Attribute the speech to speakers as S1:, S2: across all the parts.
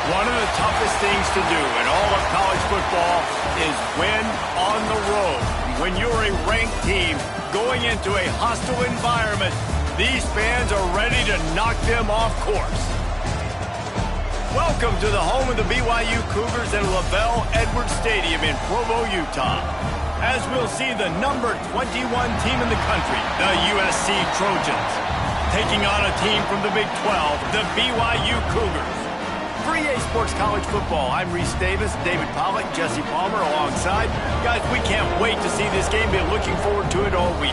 S1: One of the toughest things to do in all of college football is win on the road. When you're a ranked team going into a hostile environment, these fans are ready to knock them off course. Welcome to the home of the BYU Cougars at LaVell Edwards Stadium in Provo, Utah. As we'll see the number 21 team in the country, the USC Trojans, taking on a team from the Big 12, the BYU Cougars. For EA Sports College Football, I'm Reese Davis, David Pollack, Jesse Palmer alongside. Guys, we can't wait to see this game. Been looking forward to it all week.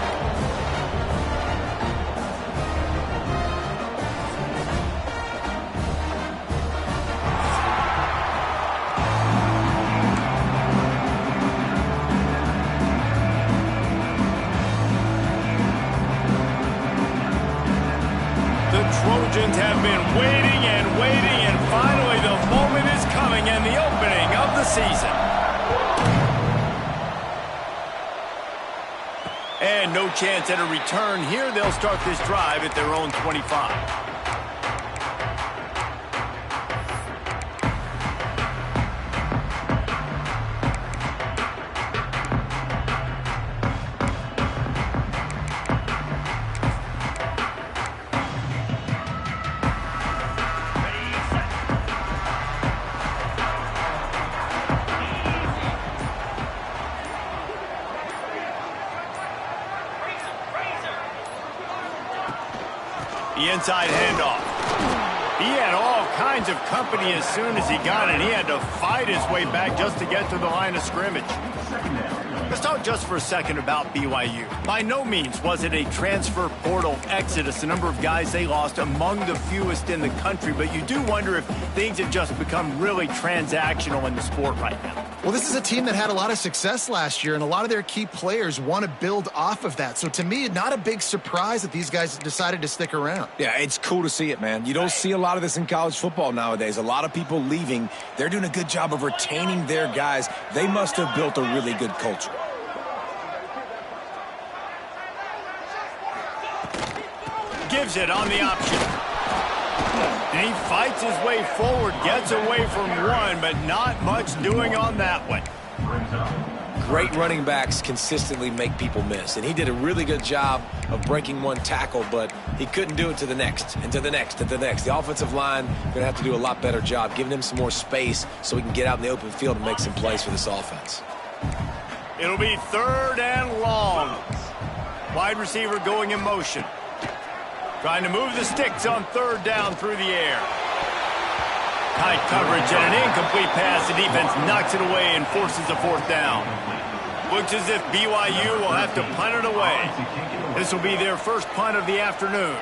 S1: Trojans have been waiting and waiting, and finally the moment is coming and the opening of the season. And no chance at a return here. They'll start this drive at their own 25. The inside handoff. He had all kinds of company as soon as he got it. He had to fight his way back just to get to the line of scrimmage. Let's talk just for a second about BYU. By no means was it a transfer portal exodus. The number of guys they lost among the fewest in the country, but you do wonder if things have just become really transactional in the sport right now.
S2: Well, this is a team that had a lot of success last year, and a lot of their key players want to build off of that. So to me, not a big surprise that these guys decided to stick around.
S3: Yeah, it's cool to see it, man. You don't see a lot of this in college football nowadays. A lot of people leaving. They're doing a good job of retaining their guys. They must have built a really good culture.
S1: Gives it on the option. And he fights his way forward, gets away from one, but not much doing on that one.
S3: Great running backs consistently make people miss, and he did a really good job of breaking one tackle, but he couldn't do it to the next, and to the next, and to the next. The offensive line going to have to do a lot better job, giving him some more space so he can get out in the open field and make some plays for this offense.
S1: It'll be 3rd and long. Wide receiver going in motion. Trying to move the sticks on 3rd down through the air. Tight coverage and an incomplete pass. The defense knocks it away and forces a 4th down. Looks as if BYU will have to punt it away. This will be their first punt of the afternoon.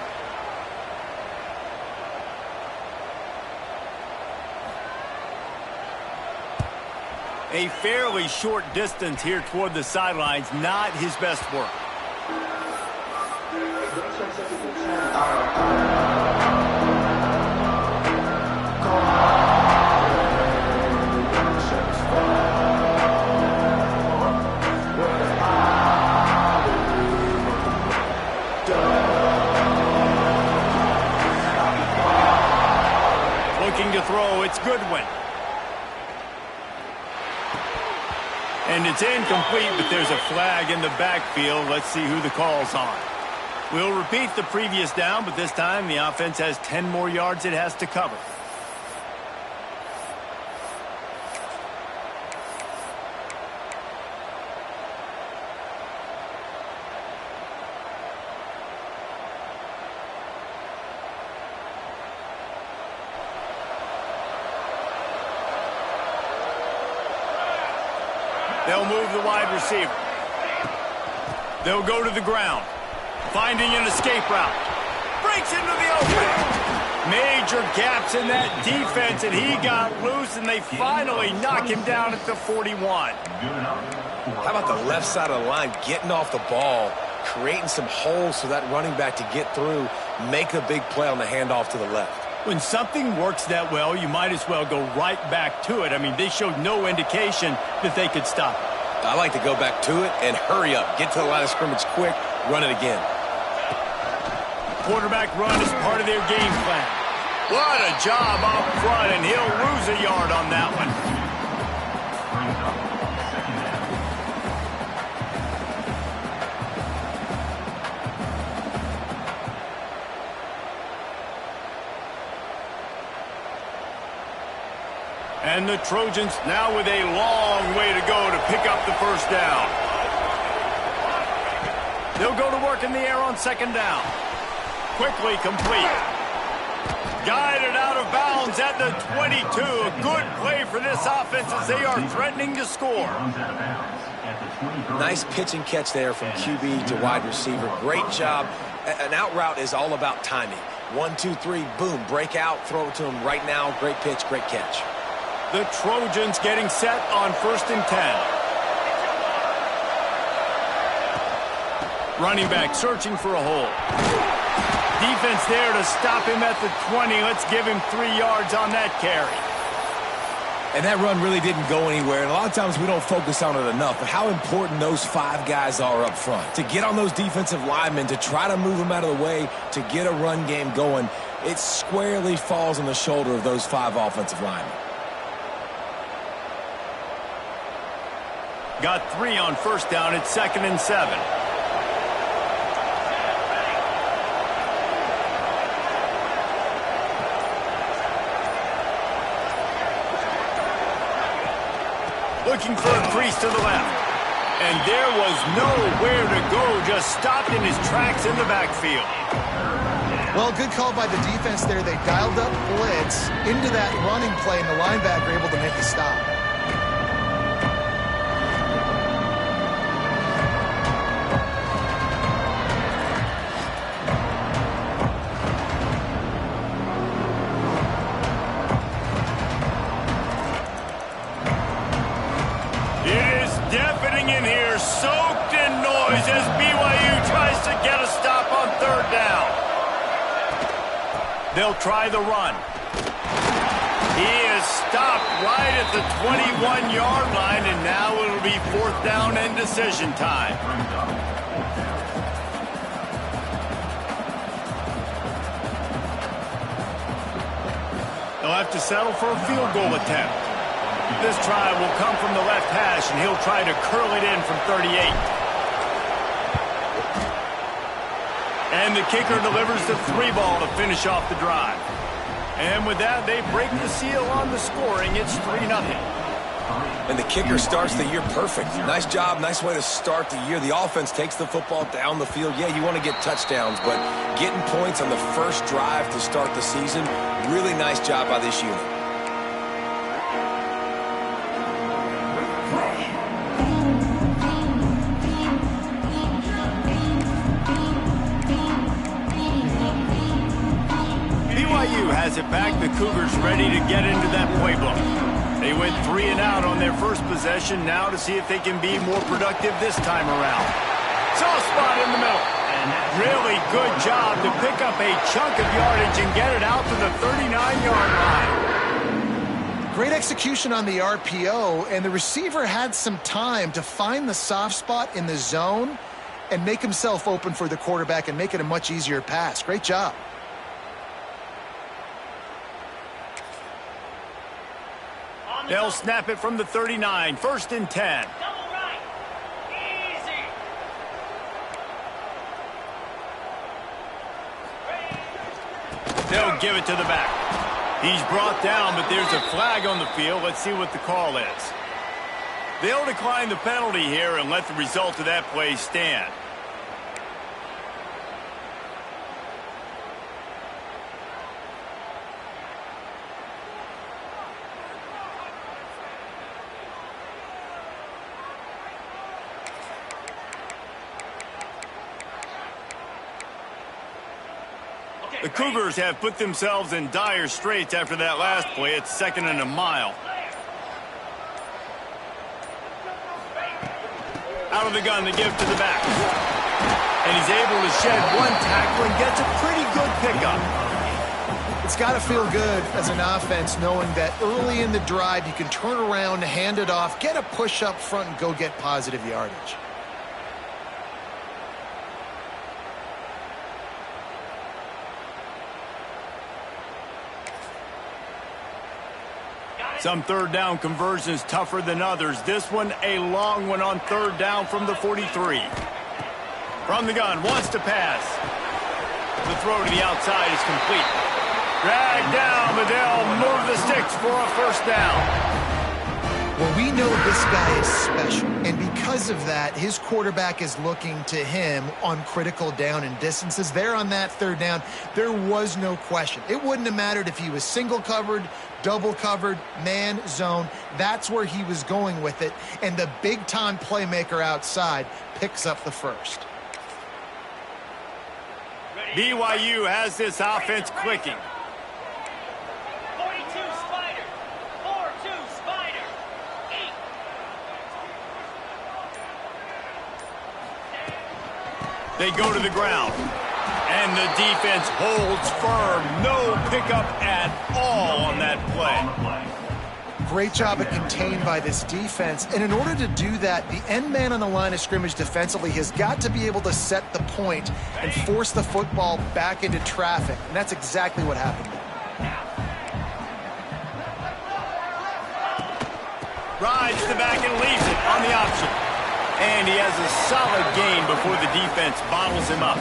S1: A fairly short distance here toward the sidelines. Not his best work. Looking to throw, it's Goodwin. And it's incomplete, but there's a flag in the backfield. Let's see who the call's on. We'll repeat the previous down, but this time the offense has 10 more yards it has to cover. They'll move the wide receiver. They'll go to the ground. Finding an escape route. Breaks into the opening. Major gaps in that defense, and he got loose, and they finally knock him down at the 41.
S3: How about the left side of the line getting off the ball, creating some holes for that running back to get through, make a big play on the handoff to the left.
S1: When something works that well, you might as well go right back to it. I mean, they showed no indication that they could stop it.
S3: I like to go back to it and hurry up. Get to the line of scrimmage quick, run it again.
S1: Quarterback run is part of their game plan. What a job up front, and he'll lose a yard on that one. And the Trojans now with a long way to go to pick up the first down. They'll go to work in the air on second down. Quickly complete. Guided out of bounds at the 22. A good play for this offense as they are threatening to score.
S3: Nice pitch and catch there from QB to wide receiver. Great job. An out route is all about timing. 1, 2, 3, boom, break out, throw it to him right now. Great pitch, great catch.
S1: The Trojans getting set on 1st and 10. Running back searching for a hole. Defense there to stop him at the 20. Let's give him 3 yards on that carry.
S4: And that run really didn't go anywhere. And a lot of times we don't focus on it enough. But how important those 5 guys are up front. To get on those defensive linemen, to try to move them out of the way, to get a run game going, it squarely falls on the shoulder of those 5 offensive linemen.
S1: Got 3 on 1st down. It's 2nd and 7. Looking for a crease to the left. And there was nowhere to go. Just stopped in his tracks in the backfield.
S2: Well, good call by the defense there. They dialed up blitz into that running play, and the linebacker able to make the stop.
S1: In here, soaked in noise as BYU tries to get a stop on 3rd down. They'll try the run. He is stopped right at the 21-yard line, and now it'll be 4th down and decision time. They'll have to settle for a field goal attempt. This try will come from the left hash, and he'll try to curl it in from 38. And the kicker delivers the 3 ball to finish off the drive. And with that, they break the seal on the scoring. It's 3-0.
S3: And the kicker starts the year perfect. Nice job, nice way to start the year. The offense takes the football down the field. Yeah, you want to get touchdowns, but getting points on the first drive to start the season, really nice job by this unit.
S1: Has it back. The Cougars ready to get into that playbook. They went 3 and out on their first possession. Now to see if they can be more productive this time around. Soft spot in the middle. Really good job to pick up a chunk of yardage and get it out to the 39-yard line.
S2: Great execution on the RPO, and the receiver had some time to find the soft spot in the zone and make himself open for the quarterback and make it a much easier pass. Great job.
S1: They'll snap it from the 39. 1st and 10. They'll give it to the back. He's brought down, but there's a flag on the field. Let's see what the call is. They'll decline the penalty here and let the result of that play stand. The Cougars have put themselves in dire straits after that last play. It's 2nd and a mile. Out of the gun to give to the back. And he's able to shed 1 tackle and gets a pretty good pickup.
S2: It's got to feel good as an offense knowing that early in the drive you can turn around, hand it off, get a push up front, and go get positive yardage.
S1: Some third down conversions tougher than others. This one a long one on third down from the 43. From the gun, wants to pass. The throw to the outside is complete. Dragged down, but they'll move the sticks for a first down.
S2: Well, we know this guy is special, and because of that, his quarterback is looking to him on critical down and distances. There on that third down, there was no question. It wouldn't have mattered if he was single covered, double covered, man, zone. That's where he was going with it, and the big-time playmaker outside picks up the first.
S1: BYU has this offense clicking. They go to the ground, and the defense holds firm. No pickup at all on that play.
S2: Great job at contained by this defense, and in order to do that, the end man on the line of scrimmage defensively has got to be able to set the point and force the football back into traffic, and that's exactly what happened there.
S1: Rides the back and leaves it on the option. And he has a solid gain before the defense bottles him up.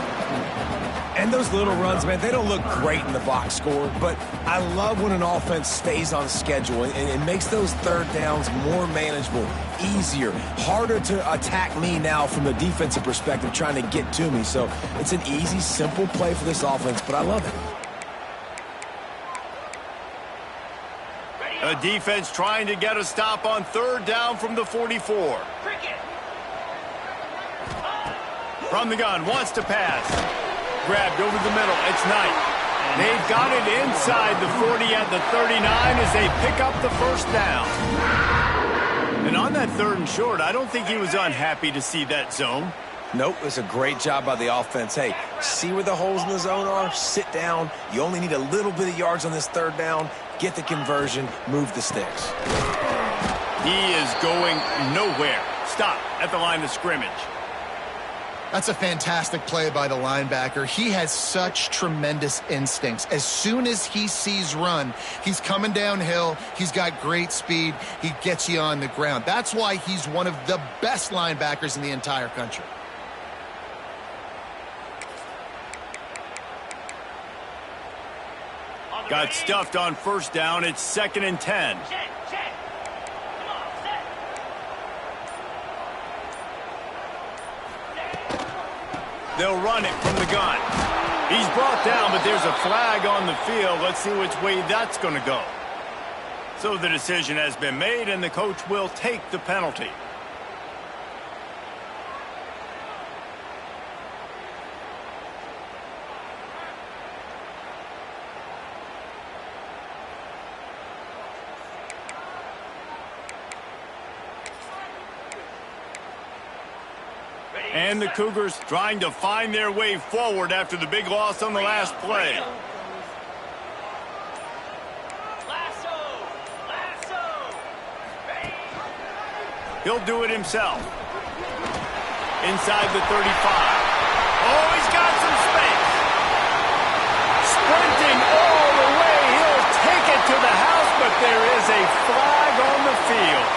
S4: And those little runs, man, they don't look great in the box score, but I love when an offense stays on schedule and makes those third downs more manageable, easier, harder to attack me now from the defensive perspective trying to get to me. So it's an easy, simple play for this offense, but I love it.
S1: A defense trying to get a stop on third down from the 44. From the gun, wants to pass. Grabbed over the middle, it's Knight. They've got it inside the 40 at the 39 as they pick up the first down. And on that third and short, I don't think he was unhappy to see that zone.
S4: Nope, it's a great job by the offense. Hey, see where the holes in the zone are? Sit down. You only need a little bit of yards on this third down. Get the conversion, move the sticks.
S1: He is going nowhere. Stop at the line of scrimmage.
S2: That's a fantastic play by the linebacker. He has such tremendous instincts. As soon as he sees run, he's coming downhill. He's got great speed. He gets you on the ground. That's why he's one of the best linebackers in the entire country.
S1: Got stuffed on first down. It's 2nd and 10. They'll run it from the gun. He's brought down, but there's a flag on the field. Let's see which way that's going to go. So the decision has been made, and the coach will take the penalty. And the Cougars trying to find their way forward after the big loss on the last play. He'll do it himself. Inside the 35. Oh, he's got some space. Sprinting all the way. He'll take it to the house, but there is a flag on the field.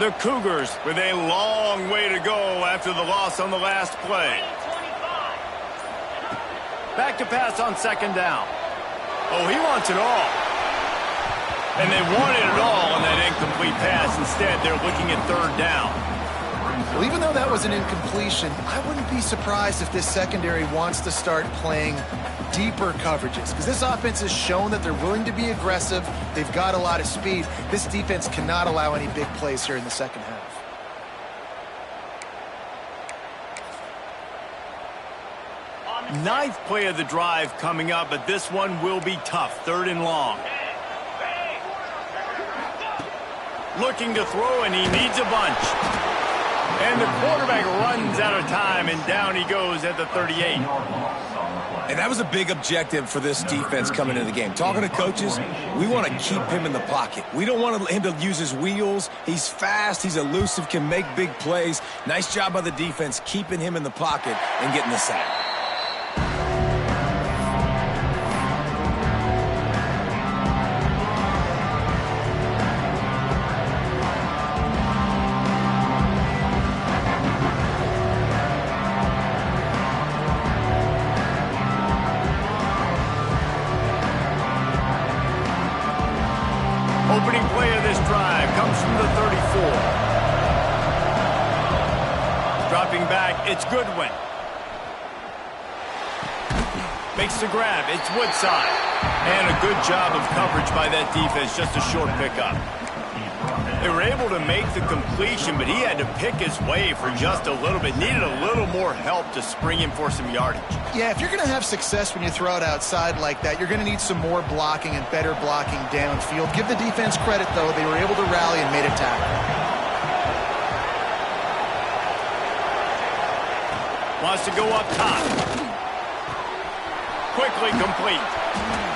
S1: The Cougars with a long way to go after the loss on the last play. Back to pass on 2nd down. Oh, he wants it all. And they wanted it all on that incomplete pass. Instead, they're looking at 3rd down.
S2: Well, even though that was an incompletion, I wouldn't be surprised if this secondary wants to start playing deeper coverages, because this offense has shown that they're willing to be aggressive. They've got a lot of speed. This defense cannot allow any big plays here in the second half.
S1: Ninth play of the drive coming up, but this one will be tough. 3rd and long. Looking to throw, and he needs a bunch. And the quarterback runs out of time, and down he goes at the 38.
S4: And that was a big objective for this defense coming into the game. Talking to coaches, we want to keep him in the pocket. We don't want him to use his wheels. He's fast, he's elusive, can make big plays. Nice job by the defense keeping him in the pocket and getting the sack.
S1: Opening play of this drive comes from the 34. Dropping back, it's Goodwin. Makes the grab, it's Woodside. And a good job of coverage by that defense, just a short pickup. They were able to make the completion, but he had to pick his way for just a little bit. Needed a little more help to spring him for some yardage.
S2: Yeah, if you're going to have success when you throw it outside like that, you're going to need some more blocking and better blocking downfield. Give the defense credit, though. They were able to rally and made a tackle.
S1: Wants to go up top. Quickly complete.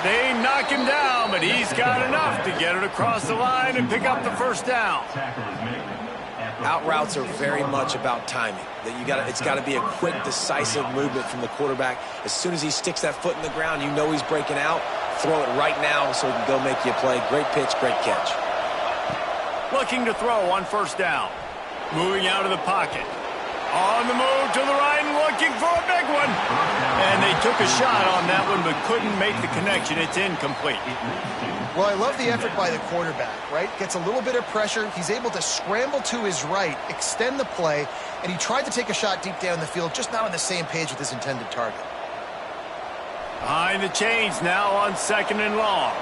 S1: They knock him down, but he's got enough to get it across the line and pick up the first down.
S3: Out routes are very much about timing. It's got to be a quick, decisive movement from the quarterback. As soon as he sticks that foot in the ground, you know he's breaking out. Throw it right now so he can go make you a play. Great pitch, great catch.
S1: Looking to throw on first down. Moving out of the pocket. On the move to the right and looking for a big one. And they took a shot on that one but couldn't make the connection. It's incomplete.
S2: Well, I love the effort by the quarterback, right? Gets a little bit of pressure. He's able to scramble to his right, extend the play, and he tried to take a shot deep down the field, just not on the same page with his intended target.
S1: Behind the chains now on second and long.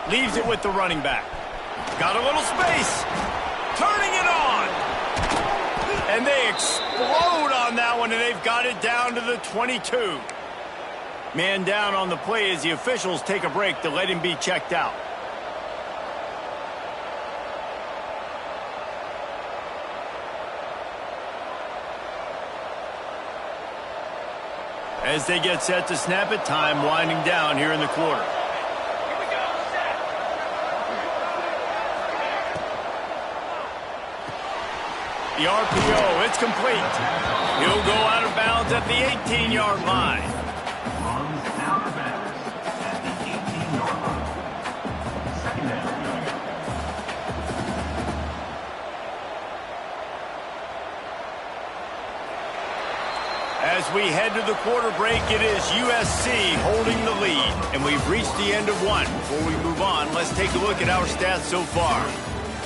S1: Leaves it with the running back. Got a little space. Turning it on. And they explode on that one, and they've got it down to the 22. Man down on the play as the officials take a break to let him be checked out. As they get set to snap it, time winding down here in the quarter. The RPO, it's complete. He'll go out of bounds at the 18-yard line. As we head to the quarter break, it is USC holding the lead. And we've reached the end of one. Before we move on, let's take a look at our stats so far.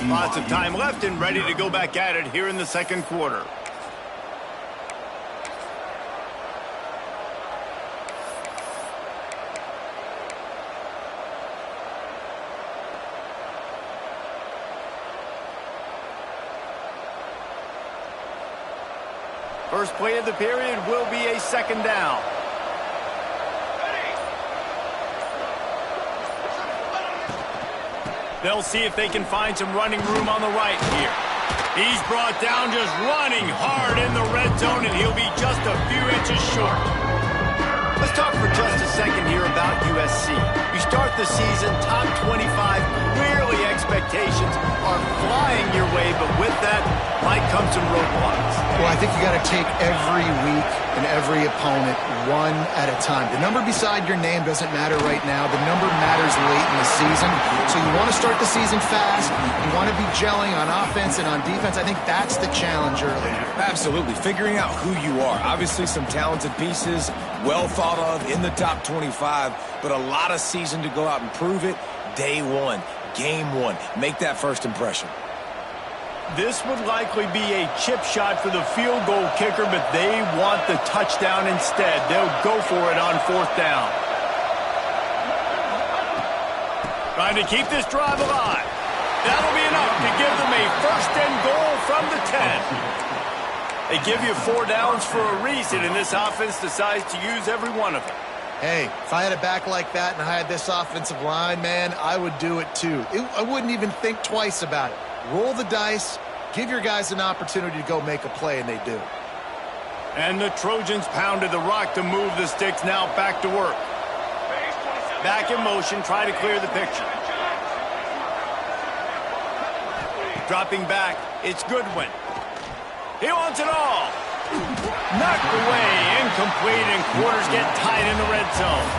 S1: Lots of time left and ready to go back at it here in the second quarter. First play of the period will be a second down. They'll see if they can find some running room on the right here. He's brought down just running hard in the red zone, and he'll be just a few inches short. Let's talk for just a second here about USC. You start the season top 25. Clearly expectations are flying your way, but with that might come some roadblocks.
S2: Well, I think you got to take every week and every opponent one at a time. The number beside your name doesn't matter right now. The number matters late in the season. So you want to start the season fast. You want to be gelling on offense and on defense. I think that's the challenge early.
S4: Absolutely. Figuring out who you are. Obviously some talented pieces, well thought of in the top 25, but a lot of season to go out and prove it. Day one, game one. Make that first impression.
S1: This would likely be a chip shot for the field goal kicker, but they want the touchdown instead. They'll go for it on fourth down. Trying to keep this drive alive. That'll be enough to give them a first and goal from the 10. They give you 4 downs for a reason, and this offense decides to use every one of them.
S2: Hey, if I had a back like that and I had this offensive line, man, I would do it too. I wouldn't even think twice about it. Roll the dice, give your guys an opportunity to go make a play, and they do.
S1: And the Trojans pounded the rock to move the sticks. Now back to work. Back in motion, try to clear the picture. Dropping back, it's Goodwin. He wants it all. Knocked away, incomplete, and quarters get tight in the red zone.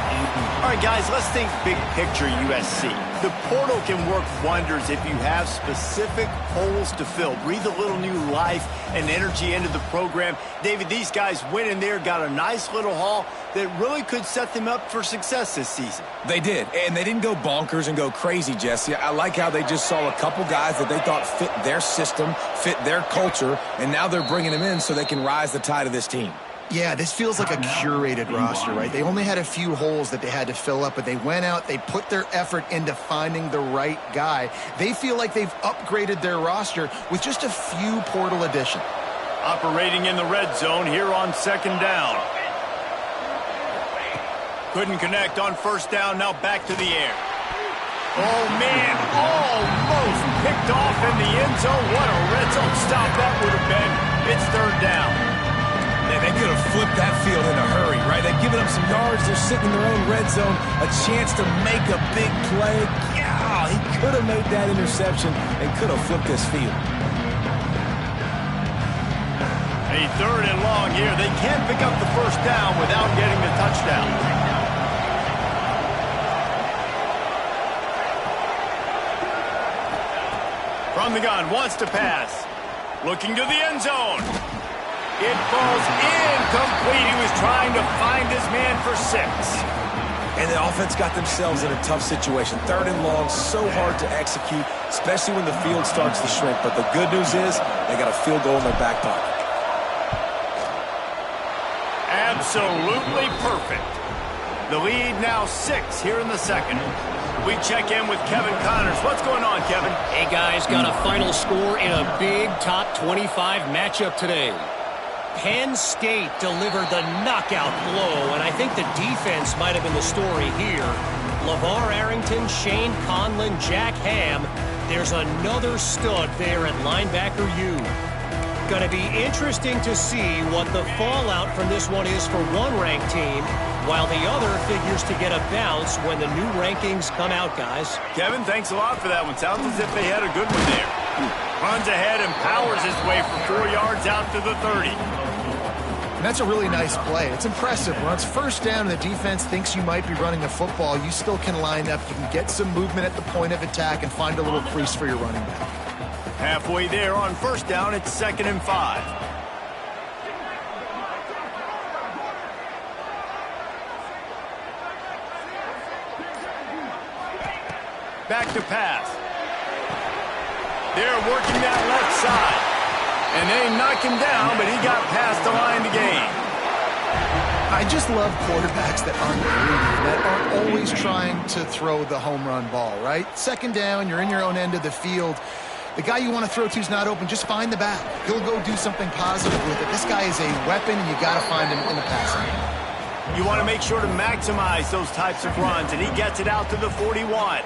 S1: All right, guys, let's think big picture USC. The portal can work wonders if you have specific holes to fill. Breathe a little new life and energy into the program. David, these guys went in there, got a nice little haul that really could set them up for success this season.
S4: They did, and they didn't go bonkers and go crazy, Jesse. I like how they just saw a couple guys that they thought fit their system, fit their culture, and now they're bringing them in so they can rise the tide of this team.
S2: Yeah, this feels like a curated roster, right? They only had a few holes that they had to fill up, but they went out, they put their effort into finding the right guy. They feel like they've upgraded their roster with just a few portal additions.
S1: Operating in the red zone here on second down. Couldn't connect on first down, now back to the air. Oh, man, almost picked off in the end zone. What a red zone stop that would have been. It's third down.
S4: They could have flipped that field in a hurry, right? They've given up some yards. They're sitting in their own red zone. A chance to make a big play. Yeah, he could have made that interception and could have flipped this field.
S1: A third and long here. They can't pick up the first down without getting the touchdown. From the gun, wants to pass. Looking to the end zone. It falls incomplete. He was trying to find his man for 6.
S4: And the offense got themselves in a tough situation. Third and long, so hard to execute, especially when the field starts to shrink. But the good news is they got a field goal in their back pocket.
S1: Absolutely perfect. The lead now 6 here in the second. We check in with Kevin Connors. What's going on, Kevin?
S5: Hey, guys, got a final score in a big top 25 matchup today. Penn State delivered the knockout blow, and I think the defense might have been the story here. LeVar Arrington, Shane Conlon, Jack Ham. There's another stud there at linebacker U. Going to be interesting to see what the fallout from this one is for one ranked team, while the other figures to get a bounce when the new rankings come out, guys.
S1: Kevin, thanks a lot for that one. Sounds as if they had a good one there. Runs ahead and powers his way for 4 yards out to the 30.
S2: And that's a really nice play. It's impressive. When it's first down and the defense thinks you might be running the football, you still can line up. You can get some movement at the point of attack and find a little crease for your running back.
S1: Halfway there on first down, it's 2nd and 5. Back to pass. They're working that left side. And they knock him down, but he got past the line to gain.
S2: I just love quarterbacks that aren't greedy, that aren't always trying to throw the home run ball, right? Second down, you're in your own end of the field. The guy you want to throw to is not open. Just find the back. He'll go do something positive with it. This guy is a weapon, and you got to find him in the passing game.
S1: You want to make sure to maximize those types of runs, and he gets it out to the 41.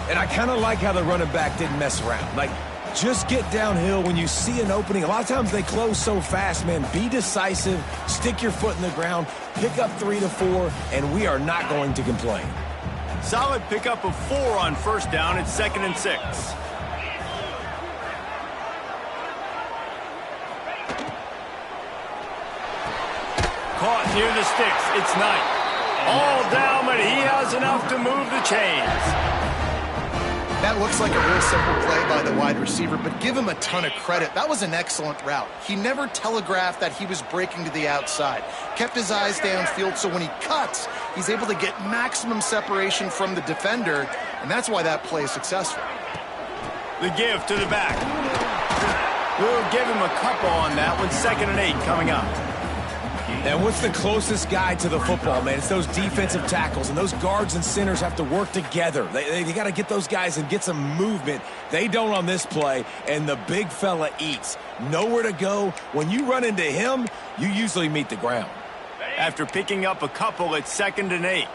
S4: And I kind of like how the running back didn't mess around. Like, just get downhill when you see an opening. A lot of times they close so fast, man. Be decisive, stick your foot in the ground, pick up 3 to 4, and we are not going to complain.
S1: Solid pickup of 4 on first down. It's 2nd and 6. Caught near the sticks. It's Knight. All down, but he has enough to move the chains.
S2: That looks like a real simple play by the wide receiver, but give him a ton of credit. That was an excellent route. He never telegraphed that he was breaking to the outside. Kept his eyes downfield, so when he cuts, he's able to get maximum separation from the defender, and that's why that play is successful.
S1: The give to the back. We'll give him a couple on that one. 2nd and 8 coming up.
S4: And what's the closest guy to the football, man? It's those defensive tackles, and those guards and centers have to work together. They got to get those guys and get some movement. They don't on this play, and the big fella eats. Nowhere to go. When you run into him, you usually meet the ground.
S1: after picking up a couple at 2nd and 8.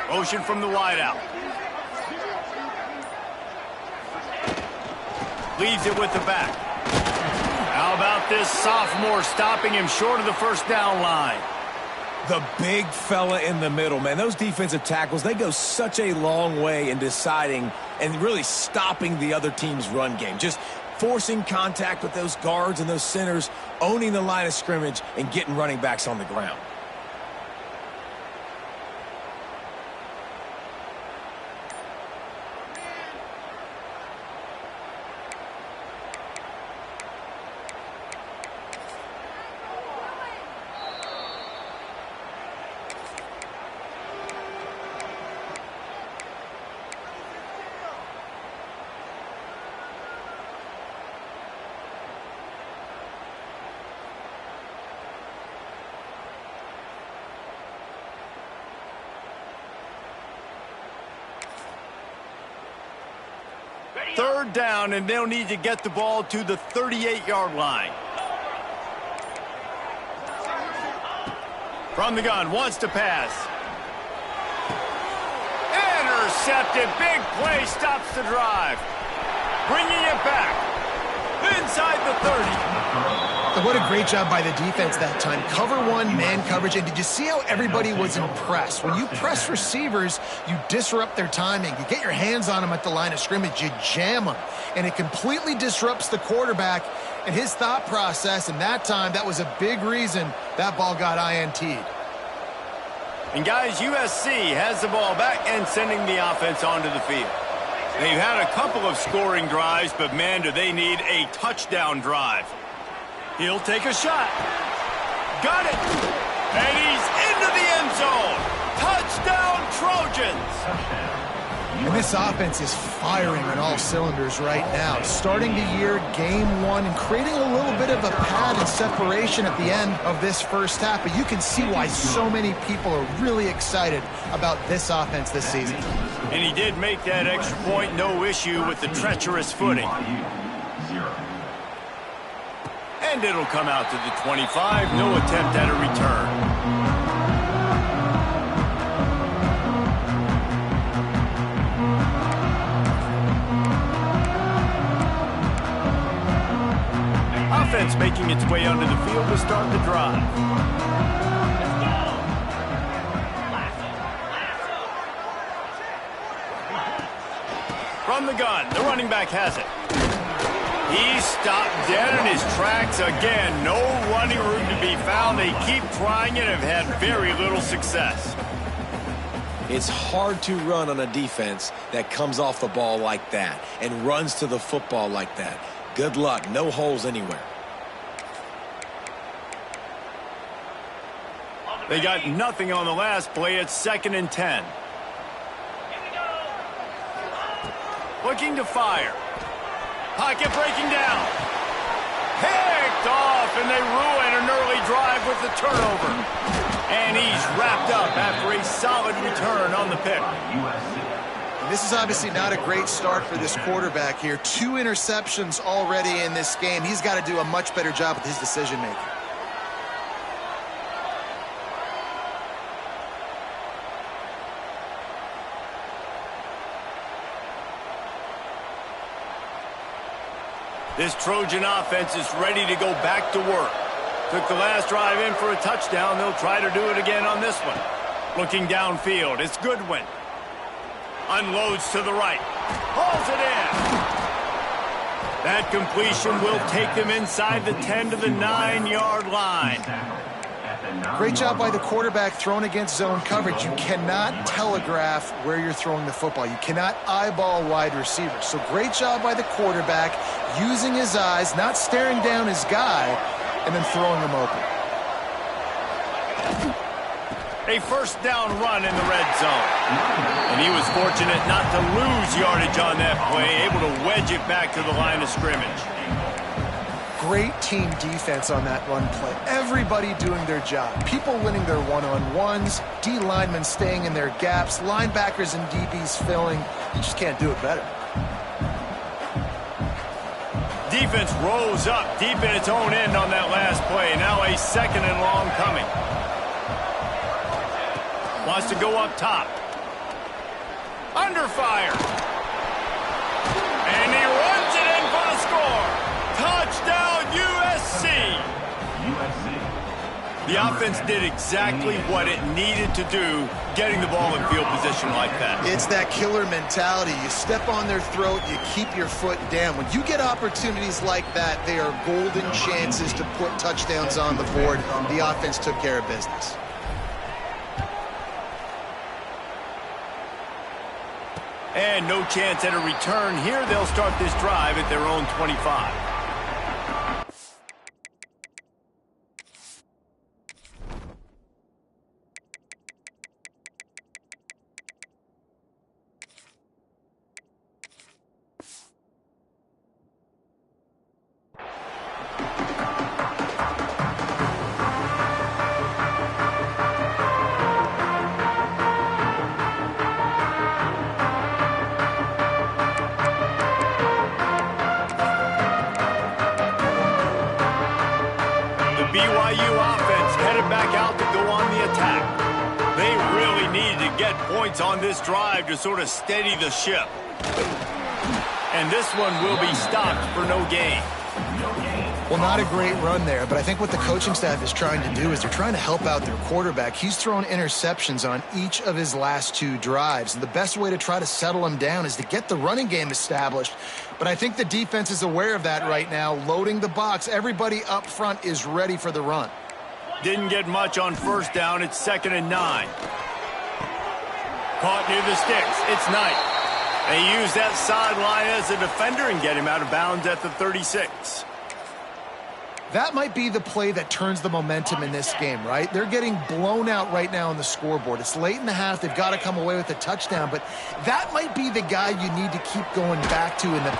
S1: Motion from the wideout. Leaves it with the back. How about this sophomore stopping him short of the first down line?
S4: The big fella in the middle, man. Those defensive tackles, they go such a long way in deciding and really stopping the other team's run game. Just forcing contact with those guards and those centers, owning the line of scrimmage, and getting running backs on the ground.
S1: Third down, and they'll need to get the ball to the 38-yard line. From the gun, wants to pass. Intercepted. Big play, stops the drive. Bringing it back. Inside the 30.
S2: What a great job by the defense that time. Cover one, man coverage. And did you see how everybody was impressed? When you press receivers, you disrupt their timing. You get your hands on them at the line of scrimmage. You jam them. And it completely disrupts the quarterback and his thought process. And that time, that was a big reason that ball got INT'd.
S1: And guys, USC has the ball back and sending the offense onto the field. They've had a couple of scoring drives, but man, do they need a touchdown drive. He'll take a shot. Got it. And he's into the end zone. Touchdown, Trojans.
S2: And this offense is firing on all cylinders right now. Starting the year, game one, and creating a little bit of a pad and separation at the end of this first half. But you can see why so many people are really excited about this offense this season.
S1: And he did make that extra point, no issue with the treacherous footing. And it'll come out to the 25. No attempt at a return. Offense making its way onto the field to start the drive. From the gun, the running back has it. He stopped dead in his tracks again. No running room to be found. They keep trying it and have had very little success.
S3: It's hard to run on a defense that comes off the ball like that and runs to the football like that. Good luck. No holes anywhere.
S1: They got nothing on the last play. It's 2nd and 10. Looking to fire. Pocket breaking down. Picked off, and they ruin an early drive with the turnover. And he's wrapped up after a solid return on the pick.
S2: This is obviously not a great start for this quarterback here. 2 interceptions already in this game. He's got to do a much better job with his decision-making.
S1: This Trojan offense is ready to go back to work. Took the last drive in for a touchdown. They'll try to do it again on this one. Looking downfield, it's Goodwin. Unloads to the right. Hauls it in. That completion will take them inside the 10 to the 9-yard line.
S2: Great job by the quarterback thrown against zone coverage. You cannot telegraph where you're throwing the football. You cannot eyeball wide receivers. So great job by the quarterback using his eyes, not staring down his guy, and then throwing him open.
S1: A first down run in the red zone. And he was fortunate not to lose yardage on that play, able to wedge it back to the line of scrimmage.
S2: great team defense on that run play. Everybody doing their job. People winning their one-on-ones, D linemen staying in their gaps, linebackers and DBs filling. You just can't do it better.
S1: Defense rolls up deep in its own end on that last play. Now a 2nd and long coming. Wants to go up top. Under fire. And he runs it in for the score. Touchdown, USC. The offense did exactly what it needed to do, getting the ball in field position like that.
S2: It's that killer mentality. You step on their throat, you keep your foot down. When you get opportunities like that, they are golden chances to put touchdowns on the board. The offense took care of business.
S1: And no chance at a return here. They'll start this drive at their own 25. BYU offense headed back out to go on the attack. They really needed to get points on this drive to sort of steady the ship. And this one will be stopped for no gain.
S2: Well, not a great run there, but I think what the coaching staff is trying to do is they're trying to help out their quarterback. He's thrown interceptions on each of his last 2 drives, and the best way to try to settle him down is to get the running game established. But I think the defense is aware of that right now, loading the box. Everybody up front is ready for the run.
S1: Didn't get much on 1st down. It's 2nd and 9. Caught near the sticks. It's Knight. They use that sideline as a defender and get him out of bounds at the 36.
S2: That might be the play that turns the momentum in this game, right? They're getting blown out right now on the scoreboard. It's late in the half. They've got to come away with a touchdown, but that might be the guy you need to keep going back to in the...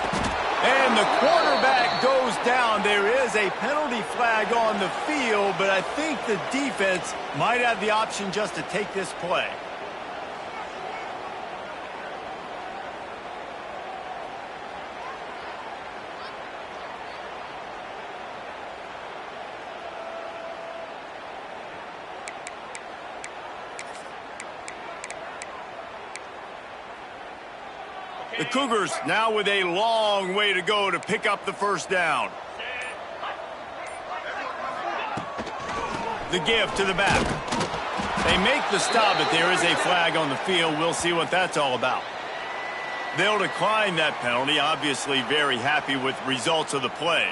S1: And the quarterback goes down. There is a penalty flag on the field, but I think the defense might have the option just to take this play. The Cougars now with a long way to go to pick up the 1st down. The give to the back. They make the stop, but there is a flag on the field. We'll see what that's all about. They'll decline that penalty. Obviously very happy with results of the play.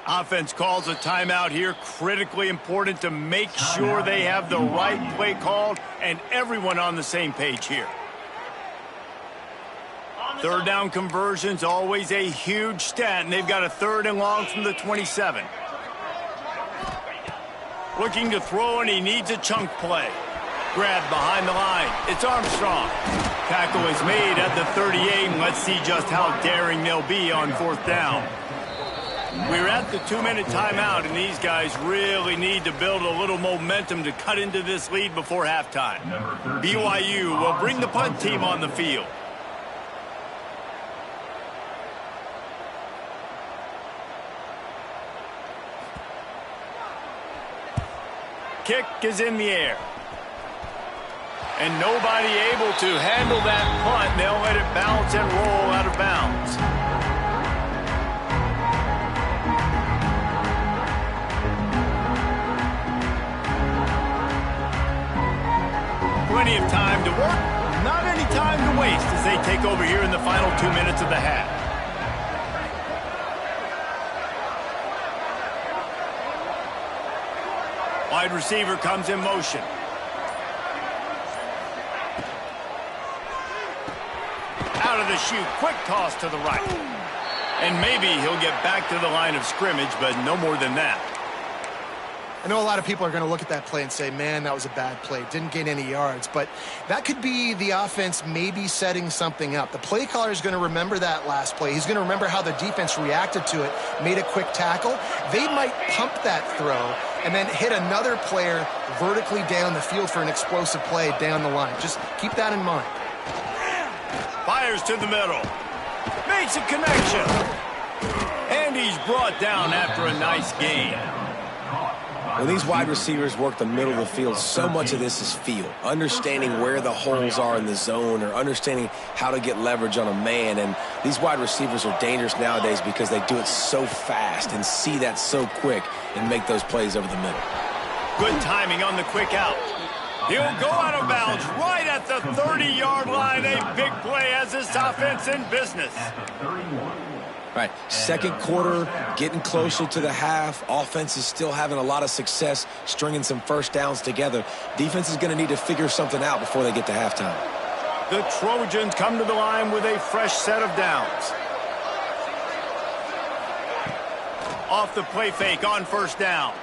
S1: Offense calls a timeout here. Critically important to make sure they have the right play called and everyone on the same page here. 3rd down conversions, always a huge stat, and they've got a 3rd and long from the 27. Looking to throw, and he needs a chunk play. Grabbed behind the line. It's Armstrong. Tackle is made at the 38, and let's see just how daring they'll be on 4th down. We're at the 2-minute timeout, and these guys really need to build a little momentum to cut into this lead before halftime. BYU will bring the punt team on the field. Kick is in the air. And nobody able to handle that punt. They'll let it bounce and roll out of bounds. Plenty of time to work, not any time to waste as they take over here in the final 2 minutes of the half. Wide receiver comes in motion. Out out of the chute. Quick toss to the right. And maybe he'll get back to the line of scrimmage, but no more than that.
S2: I know a lot of people are going to look at that play and say, man, that was a bad play. Didn't gain any yards. But that could be the offense maybe setting something up. The play caller is going to remember that last play. He's going to remember how the defense reacted to it, made a quick tackle. They might pump that throw and then hit another player vertically down the field for an explosive play down the line. Just keep that in mind.
S1: Fires to the middle. Makes a connection. And he's brought down after a nice gain.
S3: When these wide receivers work the middle of the field, so much of this is feel. Understanding where the holes are in the zone or understanding how to get leverage on a man. And these wide receivers are dangerous nowadays because they do it so fast and see that so quick and make those plays over the middle.
S1: Good timing on the quick out. He'll go out of bounds right at the 30-yard line. A big play as this offense in business.
S3: Right, second quarter, getting closer to the half. Offense is still having a lot of success stringing some first downs together. Defense is going to need to figure something out before they get to halftime.
S1: The Trojans come to the line with a fresh set of downs. Off the play fake on first down.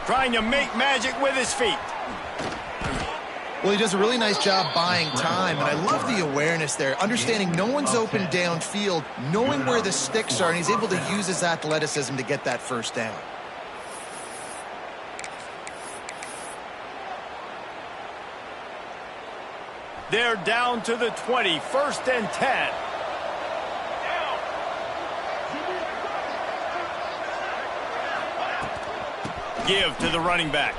S1: Trying to make magic with his feet.
S2: Well, he does a really nice job buying time, and I love the awareness there, understanding no one's open downfield, knowing where the sticks are, and he's able to use his athleticism to get that first down.
S1: They're down to the 20, 1st and 10. Give to the running back.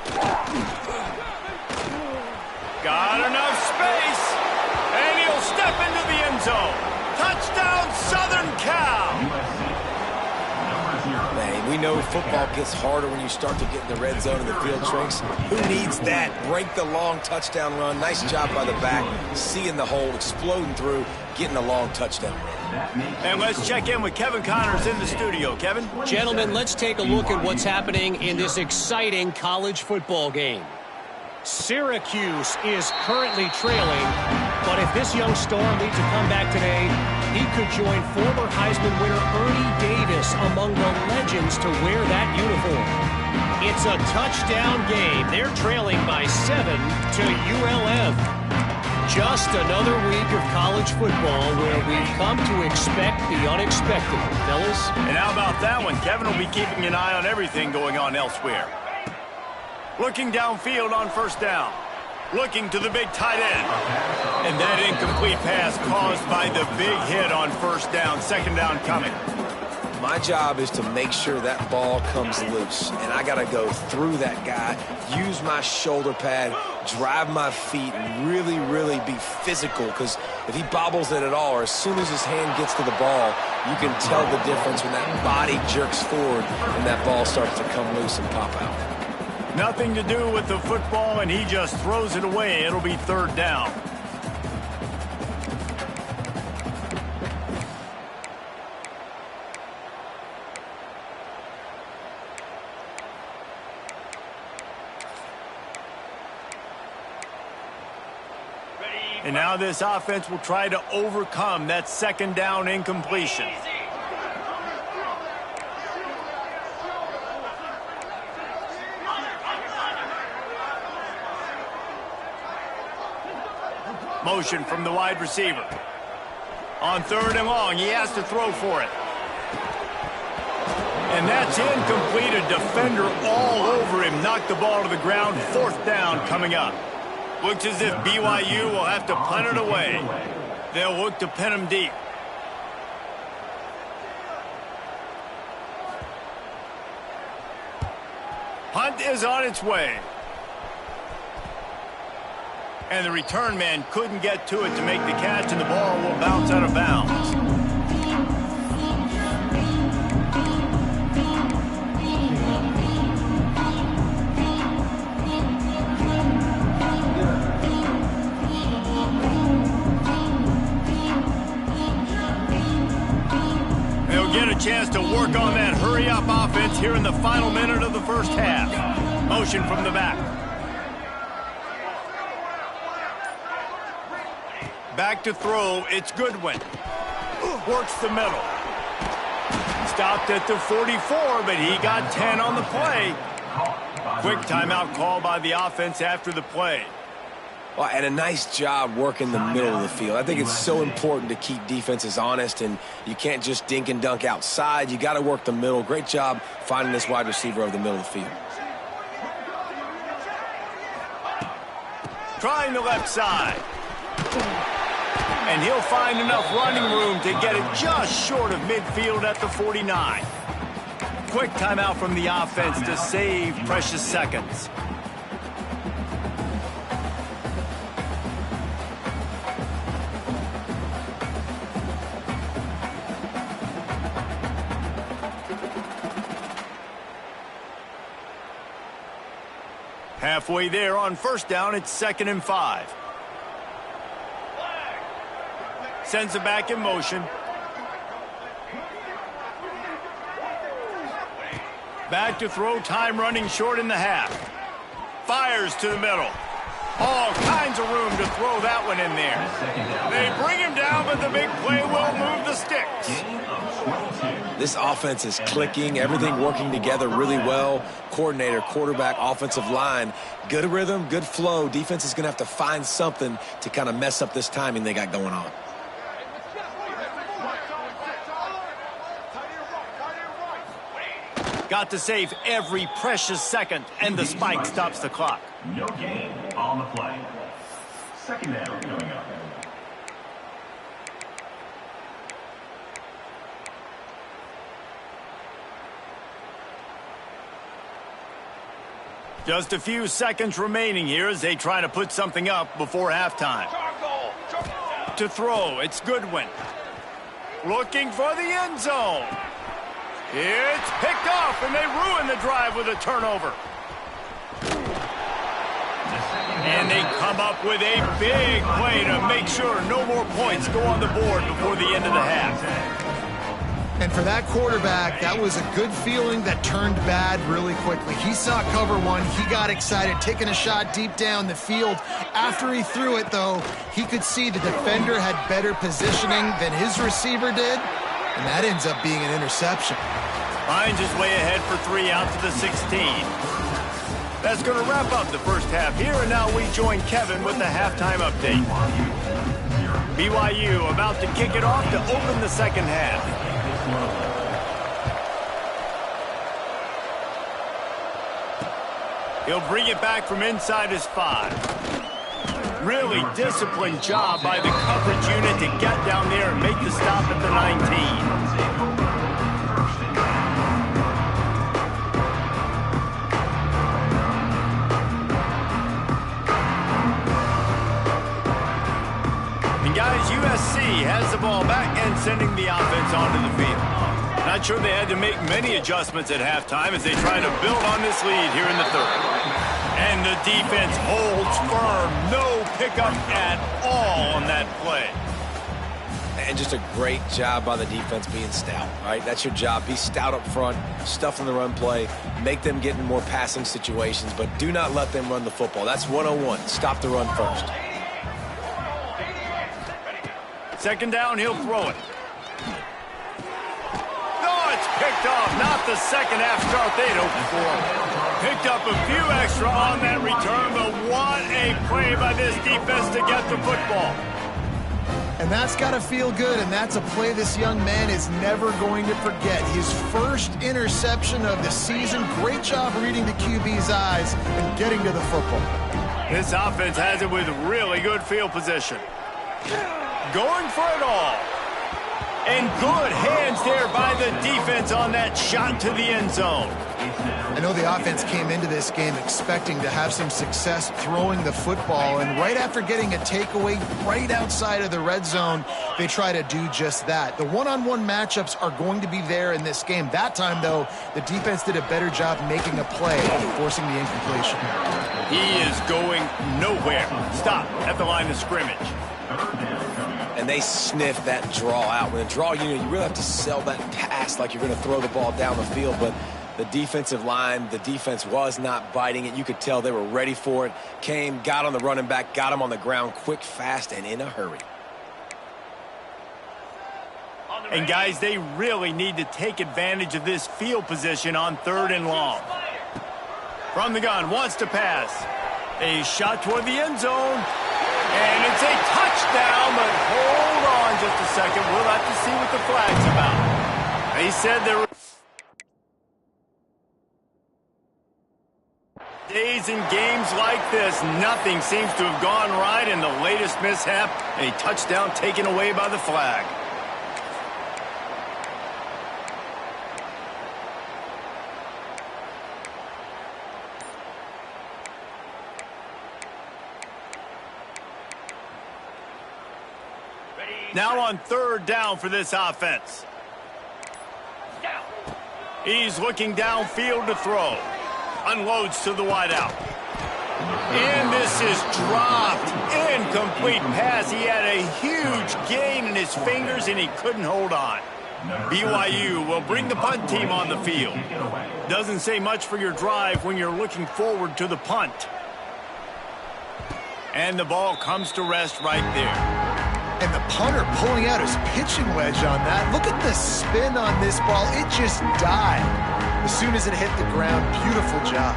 S1: Got enough space, and he'll step into the end zone. Touchdown, Southern Cal.
S3: Man, we know football gets harder when you start to get in the red zone and the field shrinks. Who needs that? Break the long touchdown run. Nice job by the back, seeing the hole, exploding through, getting a long touchdown run.
S1: And let's check in with Kevin Connors in the studio. Kevin?
S5: Gentlemen, let's take a look at what's happening in this exciting college football game. Syracuse is currently trailing, but if this young star leads a comeback today, he could join former Heisman winner Ernie Davis among the legends to wear that uniform. It's a touchdown game. They're trailing by 7 to ULM. Just another week of college football where we've come to expect the unexpected, fellas.
S1: And how about that one? Kevin will be keeping an eye on everything going on elsewhere. Looking downfield on first down. Looking to the big tight end. And that incomplete pass caused by the big hit on first down. Second down coming.
S3: My job is to make sure that ball comes loose. And I got to go through that guy, use my shoulder pad, drive my feet, and really, really be physical. Because if he bobbles it at all, or as soon as his hand gets to the ball, you can tell the difference when that body jerks forward and that ball starts to come loose and pop out.
S1: Nothing to do with the football, and he just throws it away. It'll be third down. And now this offense will try to overcome that second down incompletion. Motion from the wide receiver. On third and long, he has to throw for it. And that's incomplete. A defender all over him. Knocked the ball to the ground. Fourth down coming up. Looks as if BYU will have to punt it away. They'll look to pin him deep. Punt is on its way. And the return man couldn't get to it to make the catch, and the ball will bounce out of bounds. They'll get a chance to work on that hurry-up offense here in the final minute of the first half. Motion from the back. Back to throw, it's Goodwin. Works the middle. Stopped at the 44, but he got 10 on the play. Quick timeout call by the offense after the play.
S3: Well, and a nice job working the middle of the field. I think it's so important to keep defenses honest, and you can't just dink and dunk outside. You got to work the middle. Great job finding this wide receiver over the middle of the field.
S1: Trying the left side. And he'll find enough running room to get it just short of midfield at the 49. Quick timeout from the offense to save precious seconds. Halfway there on first down, it's 2nd and 5. Sends it back in motion. Back to throw, time running short in the half. Fires to the middle. All kinds of room to throw that one in there. They bring him down, but the big play will move the sticks.
S3: This offense is clicking, everything working together really well. Coordinator, quarterback, offensive line, good rhythm, good flow. Defense is going to have to find something to kind of mess up this timing they got going on.
S1: Got to save every precious second, and the spike stops the clock.
S6: No gain on the play. 2nd down coming up.
S1: Just a few seconds remaining here as they try to put something up before halftime. To throw, it's Goodwin. Looking for the end zone. It's picked off, and they ruin the drive with a turnover. And they come up with a big play to make sure no more points go on the board before the end of the half.
S2: And for that quarterback, that was a good feeling that turned bad really quickly. He saw cover one. He got excited, taking a shot deep down the field. After he threw it, though, he could see the defender had better positioning than his receiver did, and that ends up being an interception.
S1: Finds his way ahead for 3 out to the 16. That's going to wrap up the first half here, and now we join Kevin with the halftime update. BYU about to kick it off to open the second half. He'll bring it back from inside his 5. Really disciplined job by the coverage unit to get down there and make the stop at the 19. And guys, USC has the ball back and sending the offense onto the field. Not sure they had to make many adjustments at halftime as they try to build on this lead here in the 3rd. And the defense holds firm. No pickup at all on that play.
S3: And just a great job by the defense being stout, right? That's your job. Be stout up front, stuff in the run play, make them get in more passing situations, but do not let them run the football. That's 101. Stop the run first.
S1: 2nd down, he'll throw it. It's picked off, not the second half start they'd hoped for. Picked up a few extra on that return, but what a play by this defense to get the football.
S2: And that's got to feel good, and that's a play this young man is never going to forget. His first interception of the season. Great job reading the QB's eyes and getting to the football.
S1: This offense has it with really good field position. Going for it all. And good hands there by the defense on that shot to the end zone.
S2: I know the offense came into this game expecting to have some success throwing the football, and right after getting a takeaway right outside of the red zone, they try to do just that. The one-on-one matchups are going to be there in this game. That time, though, the defense did a better job making a play, forcing the incompletion.
S1: He is going nowhere. Stop at the line of scrimmage.
S3: And they sniff that draw out. When a draw unit, you really have to sell that pass like you're going to throw the ball down the field. But the defensive line, the defense was not biting it. You could tell they were ready for it. Came, got on the running back, got him on the ground quick, fast, and in a hurry.
S1: And, guys, they really need to take advantage of this field position on 3rd and long. From the gun, wants to pass. A shot toward the end zone. And it's a touchdown, but hold on just a second. We'll have to see what the flag's about. They said there were days in games like this, nothing seems to have gone right, and the latest mishap, a touchdown taken away by the flag. Now on 3rd down for this offense. He's looking downfield to throw. Unloads to the wideout. And this is dropped. Incomplete pass. He had a huge gain in his fingers, and he couldn't hold on. BYU will bring the punt team on the field. Doesn't say much for your drive when you're looking forward to the punt. And the ball comes to rest right there.
S2: And the punter pulling out his pitching wedge on that. Look at the spin on this ball. It just died as soon as it hit the ground. Beautiful job.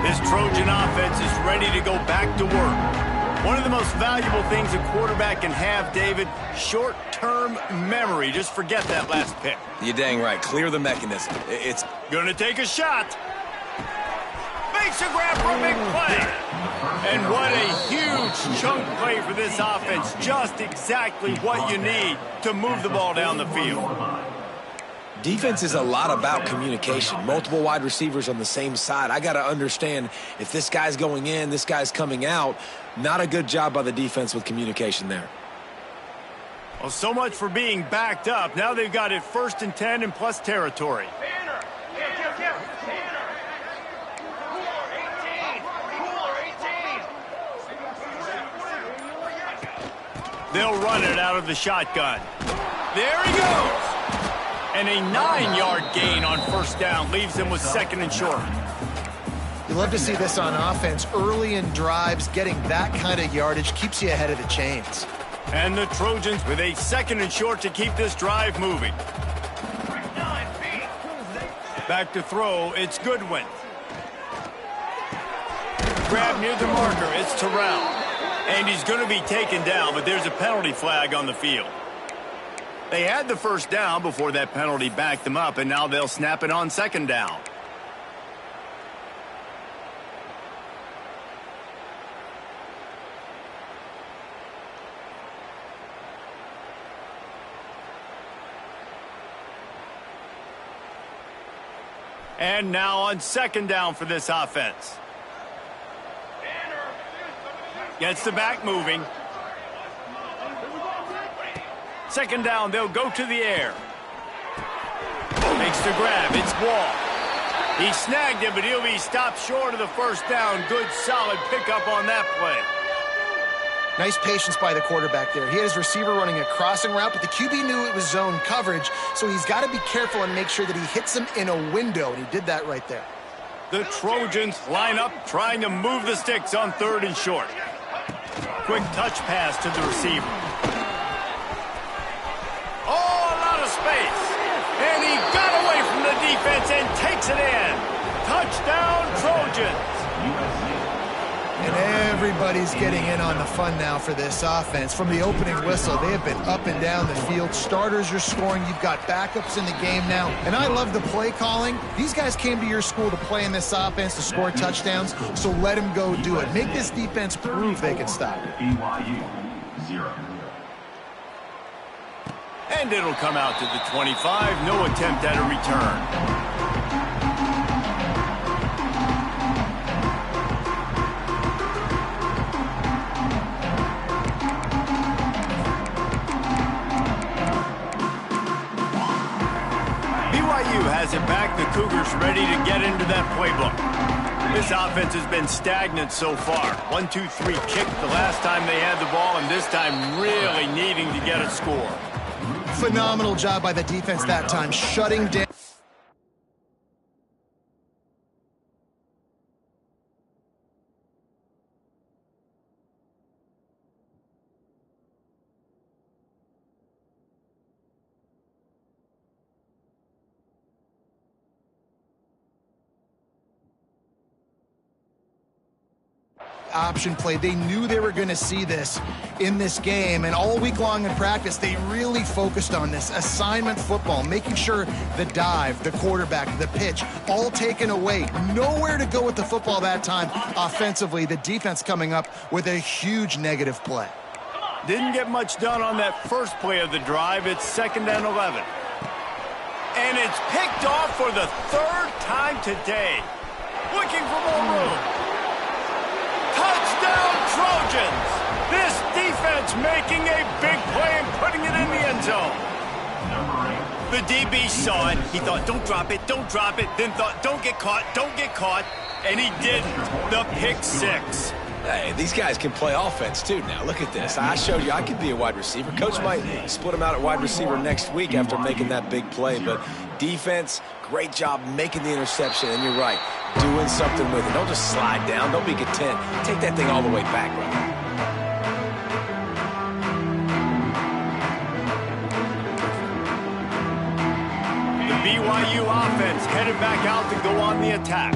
S1: This Trojan offense is ready to go back to work. One of the most valuable things a quarterback can have, David, short-term memory. Just forget that last pick.
S4: You're dang right. Clear the mechanism. It's
S1: going to take a shot. Makes a grab for a big play. And what a huge chunk play for this offense. Just exactly what you need to move the ball down the field.
S3: Defense is a lot about communication. Multiple wide receivers on the same side. I got to understand if this guy's going in, this guy's coming out. Not a good job by the defense with communication there.
S1: Well, so much for being backed up. Now they've got it 1st and 10 and plus territory. They'll run it out of the shotgun. There he goes. And a 9-yard gain on 1st down leaves them with 2nd and short.
S2: You love to see this on offense. Early in drives, getting that kind of yardage keeps you ahead of the chains.
S1: And the Trojans with a 2nd and short to keep this drive moving. Back to throw, it's Goodwin. Grab near the marker, it's Terrell. And he's going to be taken down, but there's a penalty flag on the field. They had the 1st down before that penalty backed them up, and now they'll snap it on 2nd down. And now on 2nd down for this offense. Gets the back moving. 2nd down, they'll go to the air. Makes the grab, it's Wall. He snagged him, but he'll be stopped short of the 1st down. Good, solid pickup on that play.
S2: Nice patience by the quarterback there. He had his receiver running a crossing route, but the QB knew it was zone coverage, so he's got to be careful and make sure that he hits him in a window, and he did that right there.
S1: The Trojans line up, trying to move the sticks on 3rd and short. Quick touch pass to the receiver. Oh, a lot of space. And he got away from the defense and takes it in. Touchdown, Trojans.
S2: And everybody's getting in on the fun now for this offense. From the opening whistle, they have been up and down the field. Starters are scoring. You've got backups in the game now. And I love the play calling. These guys came to your school to play in this offense to score touchdowns, so let them go do it. Make this defense prove they can stop it.
S6: BYU 0.
S1: And it'll come out to the 25. No attempt at a return. Has it back. The Cougars ready to get into that playbook. This offense has been stagnant so far. 1-2-3 kick the last time they had the ball, and this time really needing to get a score.
S2: Phenomenal job by the defense that time, shutting down. option play. They knew they were going to see this in this game, and all week long in practice, they really focused on this assignment football, making sure the dive, the quarterback, the pitch, all taken away. Nowhere to go with the football that time offensively. The defense coming up with a huge negative play.
S1: Didn't get much done on that first play of the drive. It's 2nd and 11. And it's picked off for the 3rd time today. Looking for more room. Touchdown, Trojans! This defense making a big play and putting it in the end zone. The DB saw it. He thought, don't drop it, don't drop it. Then thought, don't get caught, don't get caught. And he didn't. The pick 6.
S3: Hey, these guys can play offense, too, now. Look at this. I showed you I could be a wide receiver. Coach might split him out at wide receiver next week after making that big play. But defense, great job making the interception. And you're right, doing something with it. Don't just slide down. Don't be content. Take that thing all the way back, right?
S1: The BYU offense headed back out to go on the attack.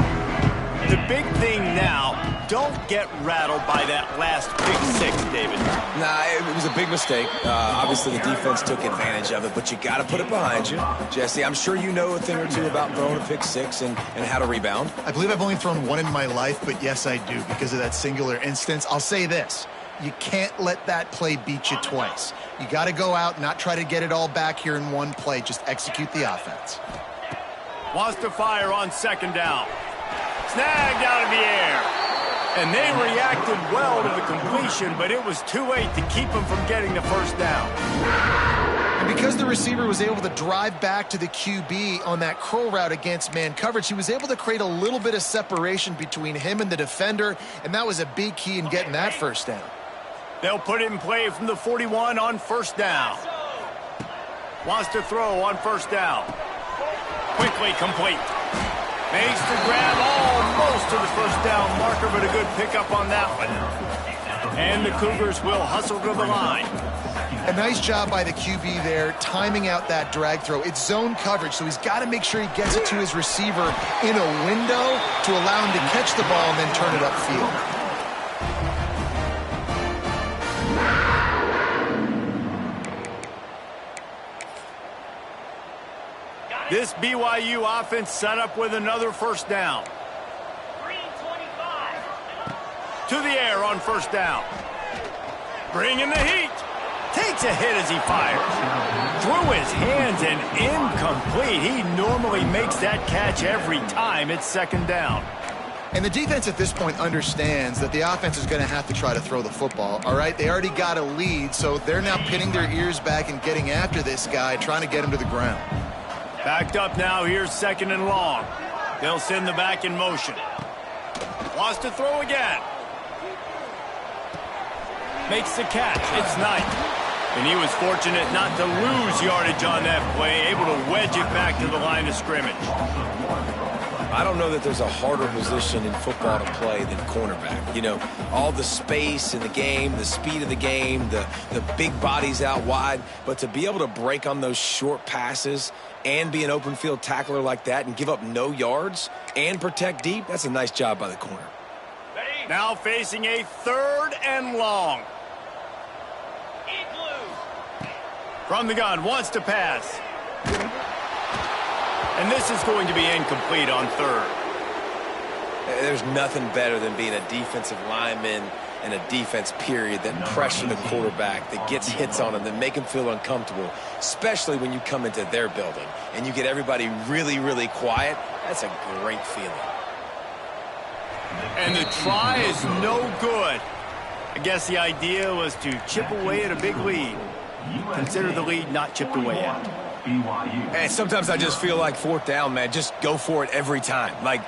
S1: The big thing now, don't get rattled by that last pick 6, David.
S3: Nah, it was a big mistake. Obviously, the defense took advantage of it, but you got to put it behind you. Jesse, I'm sure you know a thing or two about throwing a pick 6 and how to rebound.
S2: I believe I've only thrown one in my life, but yes, I do because of that singular instance. I'll say this. You can't let that play beat you twice. You got to go out, not try to get it all back here in one play. Just execute the offense.
S1: Wants to fire on 2nd down. Snagged out of the air. And they reacted well to the completion, but it was too late to keep them from getting the 1st down.
S2: And because the receiver was able to drive back to the QB on that curl route against man coverage, he was able to create a little bit of separation between him and the defender, and that was a big key in getting that 1st down.
S1: They'll put it in play from the 41 on 1st down. Wants to throw on 1st down. Quickly complete. Makes the grab almost to the 1st down marker, but a good pickup on that one. And the Cougars will hustle to the line.
S2: A nice job by the QB there, timing out that drag throw. It's zone coverage, so he's got to make sure he gets it to his receiver in a window to allow him to catch the ball and then turn it upfield.
S1: This BYU offense set up with another 1st down. To the air on 1st down. Bringing the heat. Takes a hit as he fires. Through his hands and incomplete. He normally makes that catch every time. It's 2nd down.
S2: And the defense at this point understands that the offense is going to have to try to throw the football, all right? They already got a lead, so they're now pinning their ears back and getting after this guy, trying to get him to the ground.
S1: Backed up now. Here's 2nd and long. They'll send the back in motion. Wants to throw again. Makes the catch. It's nice. And he was fortunate not to lose yardage on that play, able to wedge it back to the line of scrimmage.
S3: I don't know that there's a harder position in football to play than cornerback. You know, all the space in the game, the speed of the game, the big bodies out wide. But to be able to break on those short passes and be an open field tackler like that and give up no yards and protect deep, that's a nice job by the corner.
S1: Now facing a 3rd and long. From the gun, wants to pass. And this is going to be incomplete on 3rd.
S3: There's nothing better than being a defensive lineman and a defense period that pressure the quarterback, that gets hits on him, that make him feel uncomfortable, especially when you come into their building and you get everybody really, really quiet. That's a great feeling.
S1: And the try is no good. I guess the idea was to chip away at a big lead. Consider the lead not chipped away at.
S3: And sometimes I just feel like 4th down, man, just go for it every time. Like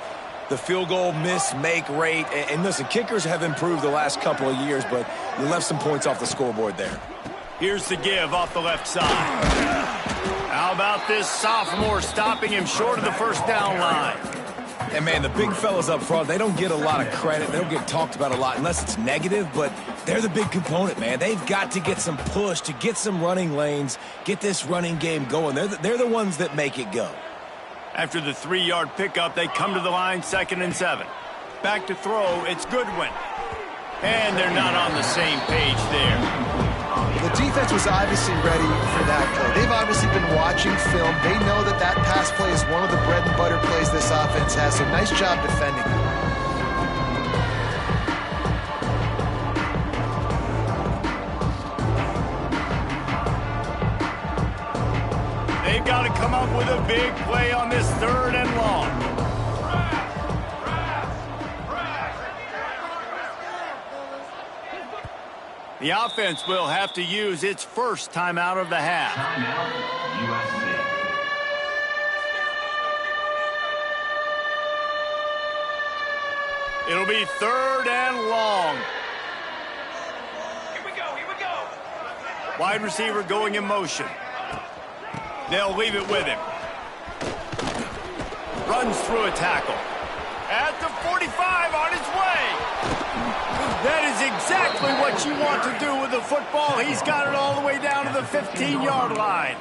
S3: the field goal miss-make rate. And listen, kickers have improved the last couple of years, but you left some points off the scoreboard there.
S1: Here's the give off the left side. How about this sophomore stopping him short of the 1st down line?
S3: And, man, the big fellas up front, they don't get a lot of credit. They don't get talked about a lot unless it's negative, but they're the big component, man. They've got to get some push, to get some running lanes, get this running game going. They're the ones that make it go.
S1: After the 3-yard pickup, they come to the line 2nd and 7. Back to throw, it's Goodwin. And they're not on the same page there.
S2: The defense was obviously ready for that play. They've obviously been watching film. They know that that pass play is one of the bread and butter plays this offense has, so nice job defending it.
S1: They've got to come up with a big play on this 3rd and long. The offense will have to use its first timeout of the half.
S6: Timeout, USC.
S1: It'll be 3rd and long.
S6: Here we go.
S1: Wide receiver going in motion. They'll leave it with him. Runs through a tackle. At the 45, on his way. That is exactly what you want to do with the football. He's got it all the way down to the 15-yard line.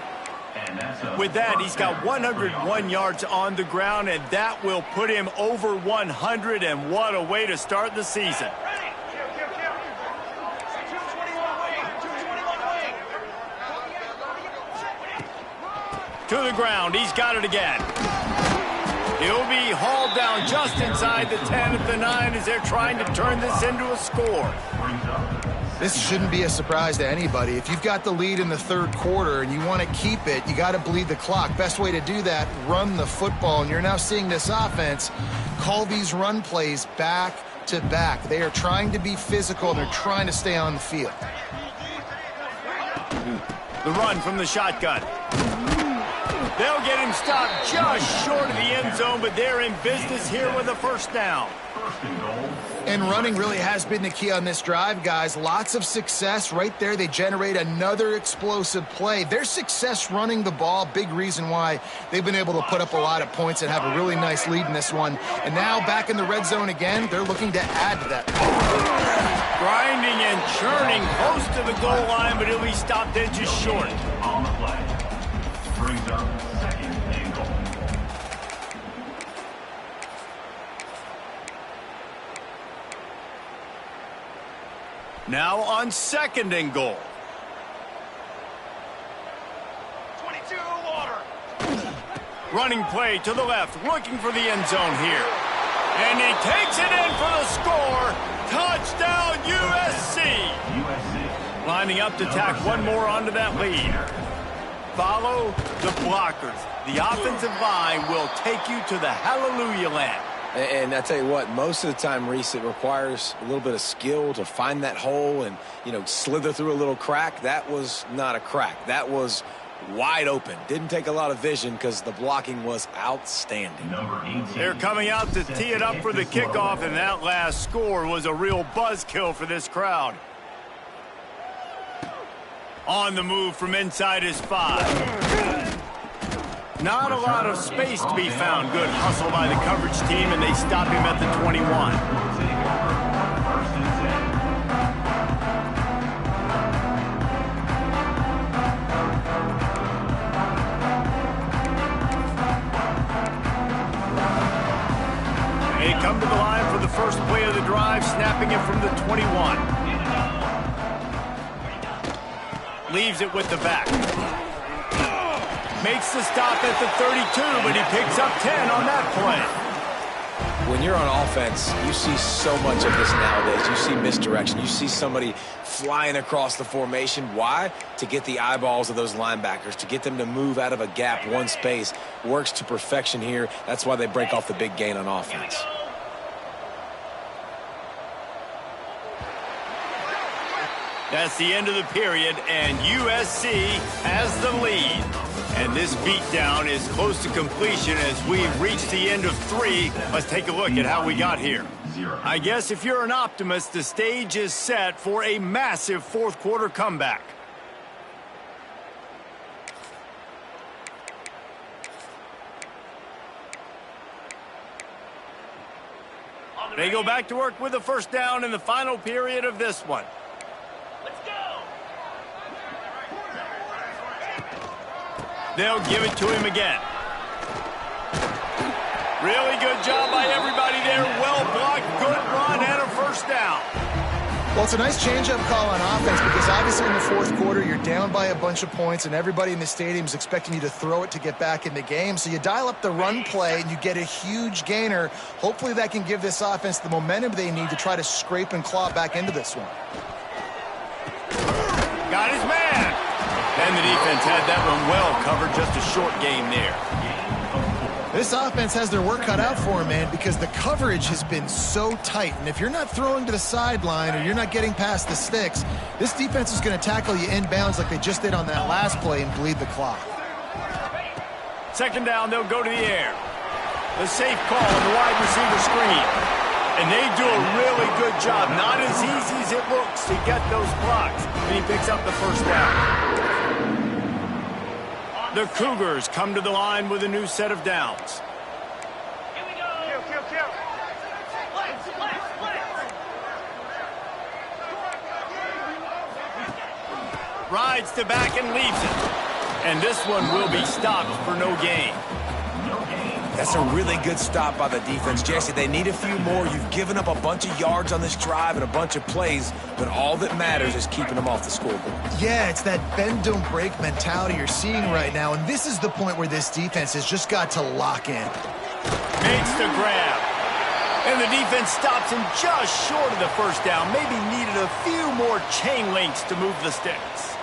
S1: With that, he's got 101 yards on the ground, and that will put him over 100, and what a way to start the season. To the ground, he's got it again. He'll be hauled down just inside the 10 at the 9 as they're trying to turn this into a score.
S2: This shouldn't be a surprise to anybody. If you've got the lead in the 3rd quarter and you want to keep it, you got to bleed the clock. Best way to do that, run the football. And you're now seeing this offense call these run plays back to back. They are trying to be physical, and they're trying to stay on the field.
S1: The run from the shotgun. They'll get him stopped just short of the end zone, but they're in business here with a 1st down.
S2: And running really has been the key on this drive, guys. Lots of success right there. They generate another explosive play. Their success running the ball, big reason why they've been able to put up a lot of points and have a really nice lead in this one. And now back in the red zone again, they're looking to add to that.
S1: Grinding and churning close to the goal line, but he'll be stopped inches short.
S6: On the play. Brings up 2nd and goal.
S1: Now on 2nd and goal.
S6: 22 water.
S1: Running play to the left, looking for the end zone here. And he takes it in for the score. Touchdown, USC. Lining up to tack one more onto that lead. Follow the blockers. The offensive line will take you to the hallelujah land.
S3: And I tell you what, most of the time, Reese, it requires a little bit of skill to find that hole and, slither through a little crack. That was not a crack. That was wide open. Didn't take a lot of vision because the blocking was outstanding.
S1: They're coming out to tee it up for the kickoff, and that last score was a real buzzkill for this crowd. On the move from inside his 5. Not a lot of space to be found. Good hustle by the coverage team, and they stop him at the 21. They come to the line for the first play of the drive, snapping it from the 21. Leaves it with the back. Makes the stop at the 32, but he picks up 10 on that play.
S3: When you're on offense, you see so much of this nowadays. You see misdirection. You see somebody flying across the formation. Why? To get the eyeballs of those linebackers, to get them to move out of a gap, one space. Works to perfection here. That's why they break off the big gain on offense.
S1: That's the end of the period, and USC has the lead. And this beatdown is close to completion as we've reached the end of 3. Let's take a look at how we got here. I guess if you're an optimist, the stage is set for a massive 4th quarter comeback. They go back to work with a 1st down in the final period of this one. They'll give it to him again. Really good job by everybody there. Well blocked, good run, and a 1st down.
S2: Well, it's a nice change-up call on offense because obviously in the fourth quarter, you're down by a bunch of points and everybody in the stadium is expecting you to throw it to get back in the game. So you dial up the run play and you get a huge gainer. Hopefully that can give this offense the momentum they need to try to scrape and claw back into this one.
S1: Got his man. And the defense had that one well covered. Just a short game there.
S2: This offense has their work cut out for them, man, because the coverage has been so tight. And if you're not throwing to the sideline or you're not getting past the sticks, this defense is going to tackle you inbounds like they just did on that last play and bleed the clock.
S1: Second down, they'll go to the air. The safe call on the wide receiver screen. And they do a really good job. Not as easy as it looks to get those blocks. And he picks up the first down. The Cougars come to the line with a new set of downs.
S6: Here we go. Kill.
S1: Rides to back and leaves it. And this one will be stopped for no gain.
S4: That's a really good stop by the defense, Jesse. They need a few more. You've given up a bunch of yards on this drive and a bunch of plays, but all that matters is keeping them off the scoreboard.
S2: Yeah, it's that bend, don't break mentality you're seeing right now, and this is the point where this defense has just got to lock in.
S1: Makes the grab. And the defense stops him just short of the first down. Maybe needed a few more chain links to move the sticks.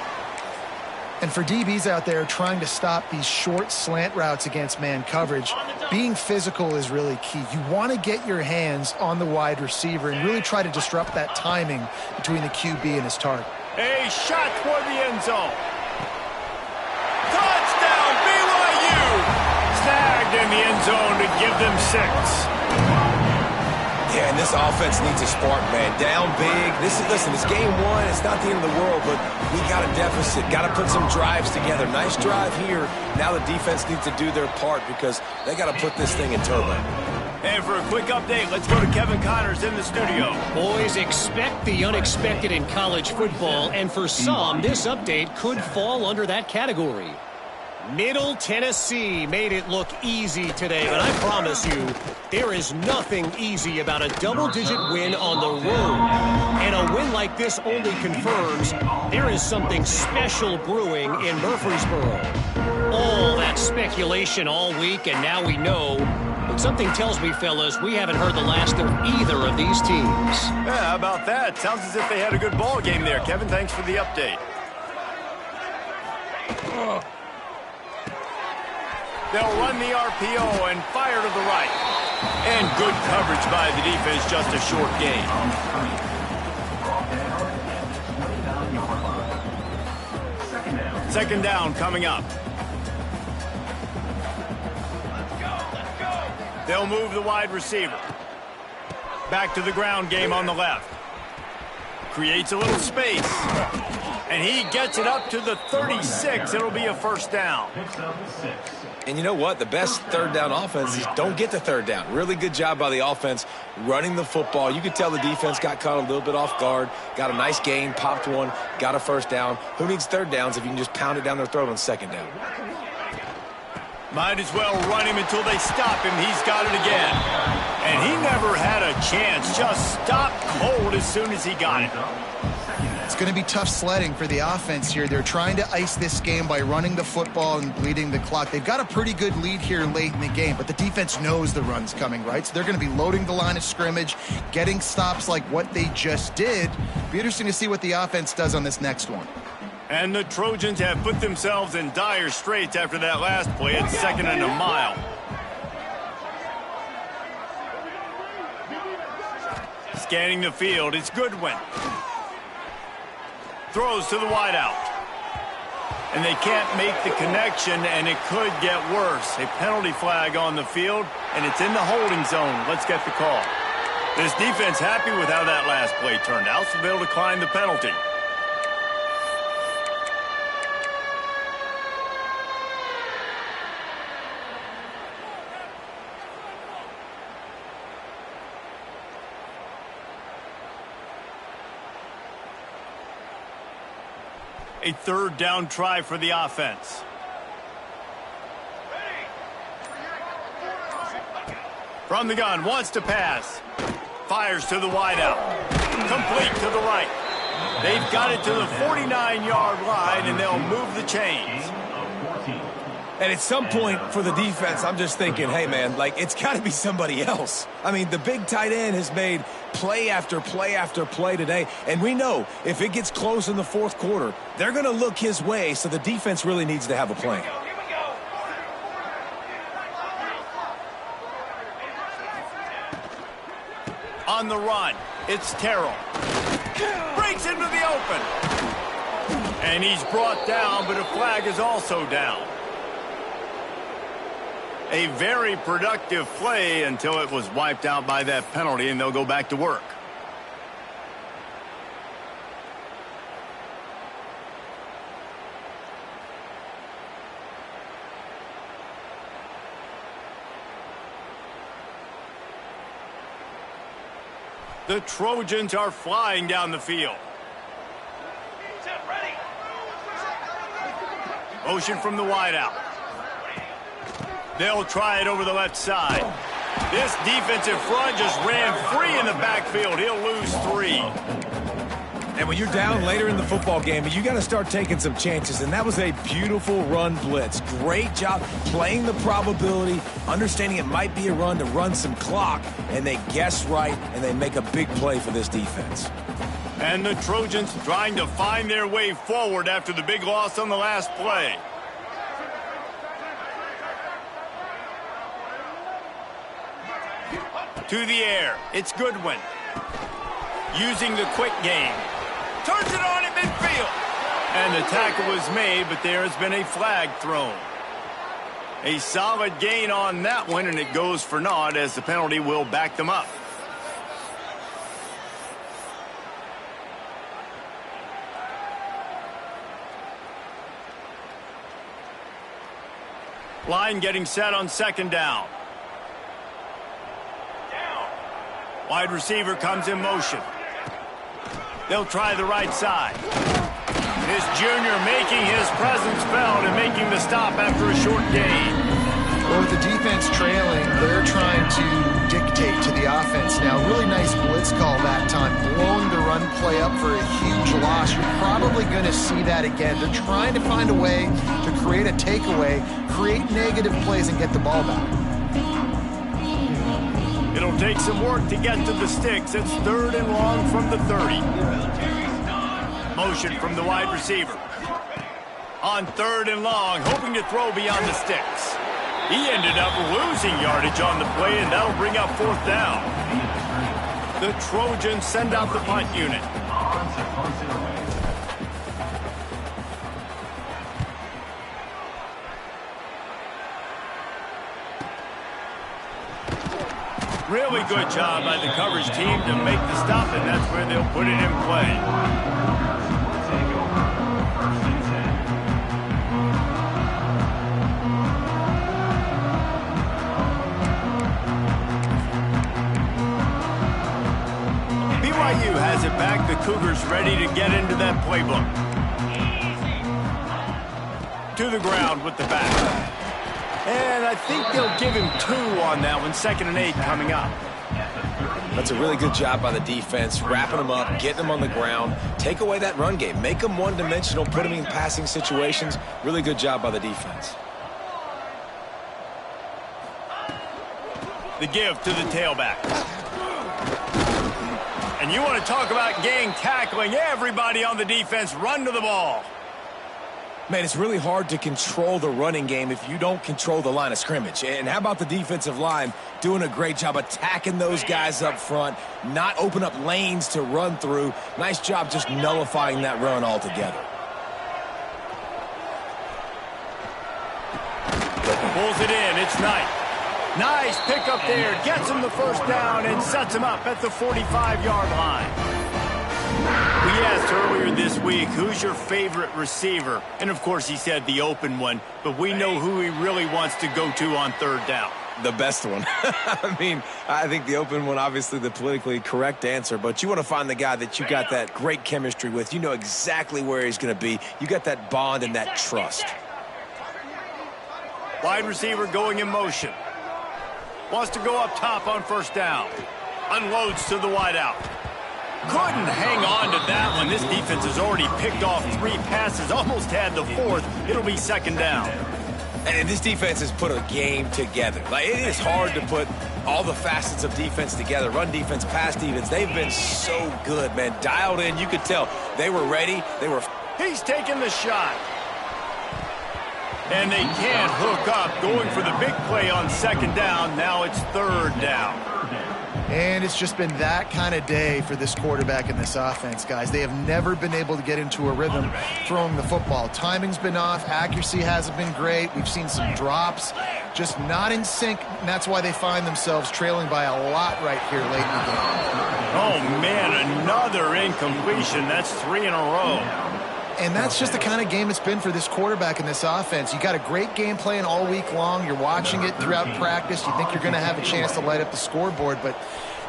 S2: And for DBs out there trying to stop these short slant routes against man coverage, being physical is really key. You want to get your hands on the wide receiver and really try to disrupt that timing between the QB and his target.
S1: A shot toward the end zone. Touchdown, BYU! Snagged in the end zone to give them 6.
S4: Yeah, and this offense needs a spark, man. Down big. Listen, it's game one. It's not the end of the world, but we got a deficit. Got to put some drives together. Nice drive here. Now the defense needs to do their part because they got to put this thing in turbo.
S1: And for a quick update, let's go to Kevin Connors in the studio.
S5: Boys, expect the unexpected in college football, and for some, this update could fall under that category. Middle Tennessee made it look easy today, but I promise you, there is nothing easy about a double-digit win on the road. And a win like this only confirms there is something special brewing in Murfreesboro. All that speculation all week, and now we know. But something tells me, fellas, we haven't heard the last of either of these teams.
S1: Yeah, how about that? Sounds as if they had a good ball game there. Kevin, thanks for the update. They'll run the RPO and fire to the right. And good coverage by the defense, just a short gain. Second down coming up. They'll move the wide receiver. Back to the ground game on the left. Creates a little space. And he gets it up to the 36. It'll be a first down.
S4: And you know what? The best third down offense is don't get the third down. Really good job by the offense running the football. You could tell the defense got caught a little bit off guard, got a nice gain, popped one, got a first down. Who needs third downs if you can just pound it down their throat on second down?
S1: Might as well run him until they stop him. He's got it again. And he never had a chance. Just stopped cold as soon as he got it.
S2: It's going to be tough sledding for the offense here. They're trying to ice this game by running the football and bleeding the clock. They've got a pretty good lead here late in the game, but the defense knows the run's coming, right? So they're going to be loading the line of scrimmage, getting stops like what they just did. Be interesting to see what the offense does on this next one.
S1: And the Trojans have put themselves in dire straits after that last play. It's 2nd and a mile. Scanning the field, it's Goodwin. Throws to the wideout. And they can't make the connection, and it could get worse. A penalty flag on the field, and it's in the holding zone. Let's get the call. This defense happy with how that last play turned out, so they'll decline the penalty. A third down try for the offense. From the gun, wants to pass. Fires to the wideout. Complete to the right. They've got it to the 49-yard line, and they'll move the chains.
S4: And at some point for the defense, I'm just thinking, hey, man, like, it's got to be somebody else. I mean, the big tight end has made play after play after play today. And we know if it gets close in the fourth quarter, they're going to look his way, so the defense really needs to have a plan.
S1: On the run, it's Terrell. Breaks into the open. And he's brought down, but a flag is also down. A very productive play until it was wiped out by that penalty, and they'll go back to work. The Trojans are flying down the field. Motion from the wideout. They'll try it over the left side. This defensive front just ran free in the backfield. He'll lose 3.
S4: And when you're down later in the football game, you got to start taking some chances. And that was a beautiful run blitz. Great job playing the probability, understanding it might be a run to run some clock. And they guess right, and they make a big play for this defense.
S1: And the Trojans trying to find their way forward after the big loss on the last play. To the air, it's Goodwin. Using the quick game. Turns it on at midfield. And the tackle was made, but there has been a flag thrown. A solid gain on that one, and it goes for naught as the penalty will back them up. Line getting set on second down. Wide receiver comes in motion. They'll try the right side. This junior making his presence felt and making the stop after a short gain.
S2: Well, with the defense trailing, they're trying to dictate to the offense now. Really nice blitz call that time, blowing the run play up for a huge loss. You're probably going to see that again. They're trying to find a way to create a takeaway, create negative plays, and get the ball back.
S1: It'll take some work to get to the sticks. It's 3rd and long from the 30. Motion from the wide receiver. On 3rd and long, hoping to throw beyond the sticks. He ended up losing yardage on the play, and that'll bring up 4th down. The Trojans send out the punt unit. Really good job by the coverage team to make the stop, and that's where they'll put it in play. BYU has it back. The Cougars ready to get into that playbook. To the ground with the back. And I think they'll give him 2 on that one. 2nd and 8 coming up.
S3: That's a really good job by the defense, wrapping them up, getting them on the ground, take away that run game, make them one-dimensional, put them in passing situations. Really good job by the defense.
S1: The give to the tailback. And you want to talk about gang tackling. Everybody on the defense run to the ball.
S4: Man, it's really hard to control the running game if you don't control the line of scrimmage. And how about the defensive line doing a great job attacking those guys up front, not open up lanes to run through. Nice job just nullifying that run altogether.
S1: Pulls it in. It's Knight. Nice pick up there. Gets him the 1st down and sets him up at the 45-yard line. We asked earlier this week, who's your favorite receiver? And, of course, he said the open one, but we know who he really wants to go to on 3rd down.
S4: The best one. I mean, I think the open one, obviously the politically correct answer, but you want to find the guy that you got that great chemistry with. You know exactly where he's going to be. You got that bond and that trust.
S1: Wide receiver going in motion. Wants to go up top on 1st down. Unloads to the wideout. Couldn't hang on to that one. This defense has already picked off 3 passes, almost had the 4th. It'll be 2nd down.
S3: And this defense has put a game together. Like, it is hard to put all the facets of defense together. Run defense, pass defense. They've been so good, man. Dialed in. You could tell they were ready.
S1: He's taking the shot. And they can't hook up. Going for the big play on 2nd down. Now it's 3rd down.
S2: And it's just been that kind of day for this quarterback and this offense, guys. They have never been able to get into a rhythm throwing the football. Timing's been off. Accuracy hasn't been great. We've seen some drops. Just not in sync, and that's why they find themselves trailing by a lot right here late in the game.
S1: Oh, man, another incompletion. That's 3 in a row.
S2: And that's just the kind of game it's been for this quarterback and this offense. You got a great game plan all week long. You're watching it throughout practice. You think you're going to have a chance to light up the scoreboard, but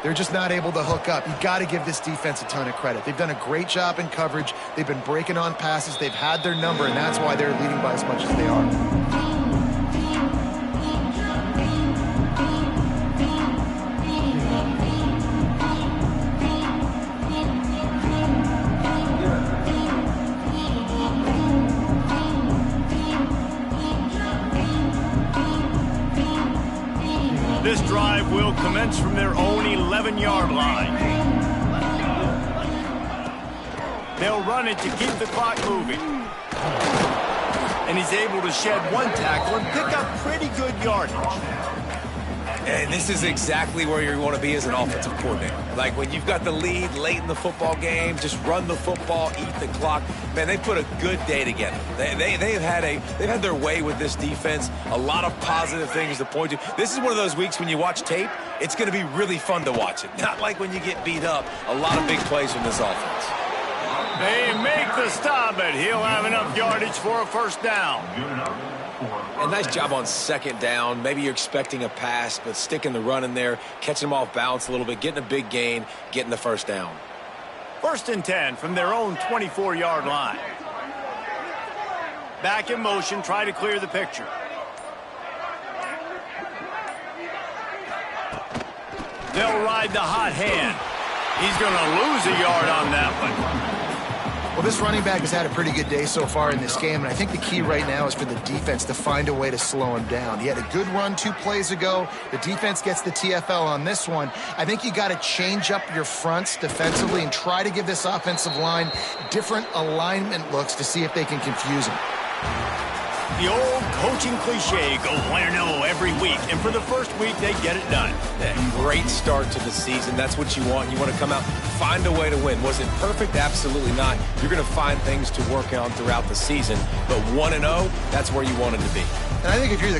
S2: they're just not able to hook up. You got to give this defense a ton of credit. They've done a great job in coverage. They've been breaking on passes. They've had their number, and that's why they're leading by as much as they are.
S1: This drive will commence from their own 11-yard line. They'll run it to keep the clock moving. And he's able to shed 1 tackle and pick up pretty good yardage.
S3: And this is exactly where you want to be as an offensive coordinator. Like, when you've got the lead late in the football game, just run the football, eat the clock. Man, they put a good day together. They've had their way with this defense. A lot of positive things to point to. This is one of those weeks when you watch tape, it's going to be really fun to watch it. Not like when you get beat up. A lot of big plays from this offense.
S1: They make the stop, but he'll have enough yardage for a 1st down.
S3: A nice job on 2nd down. Maybe you're expecting a pass, but sticking the run in there, catching them off balance a little bit, getting a big gain, getting the 1st down.
S1: 1st and 10 from their own 24-yard line. Back in motion, try to clear the picture. They'll ride the hot hand. He's going to lose a yard on that one.
S2: Well, this running back has had a pretty good day so far in this game, and I think the key right now is for the defense to find a way to slow him down. He had a good run 2 plays ago. The defense gets the TFL on this one. I think you got to change up your fronts defensively and try to give this offensive line different alignment looks to see if they can confuse him.
S1: The old coaching cliche, go 1-0 every week, and for the 1st week, they get it done.
S3: Great start to the season. That's what you want. You want to come out, find a way to win. Was it perfect? Absolutely not. You're going to find things to work on throughout the season, but 1-0, that's where you wanted to be.
S2: And I think if you're the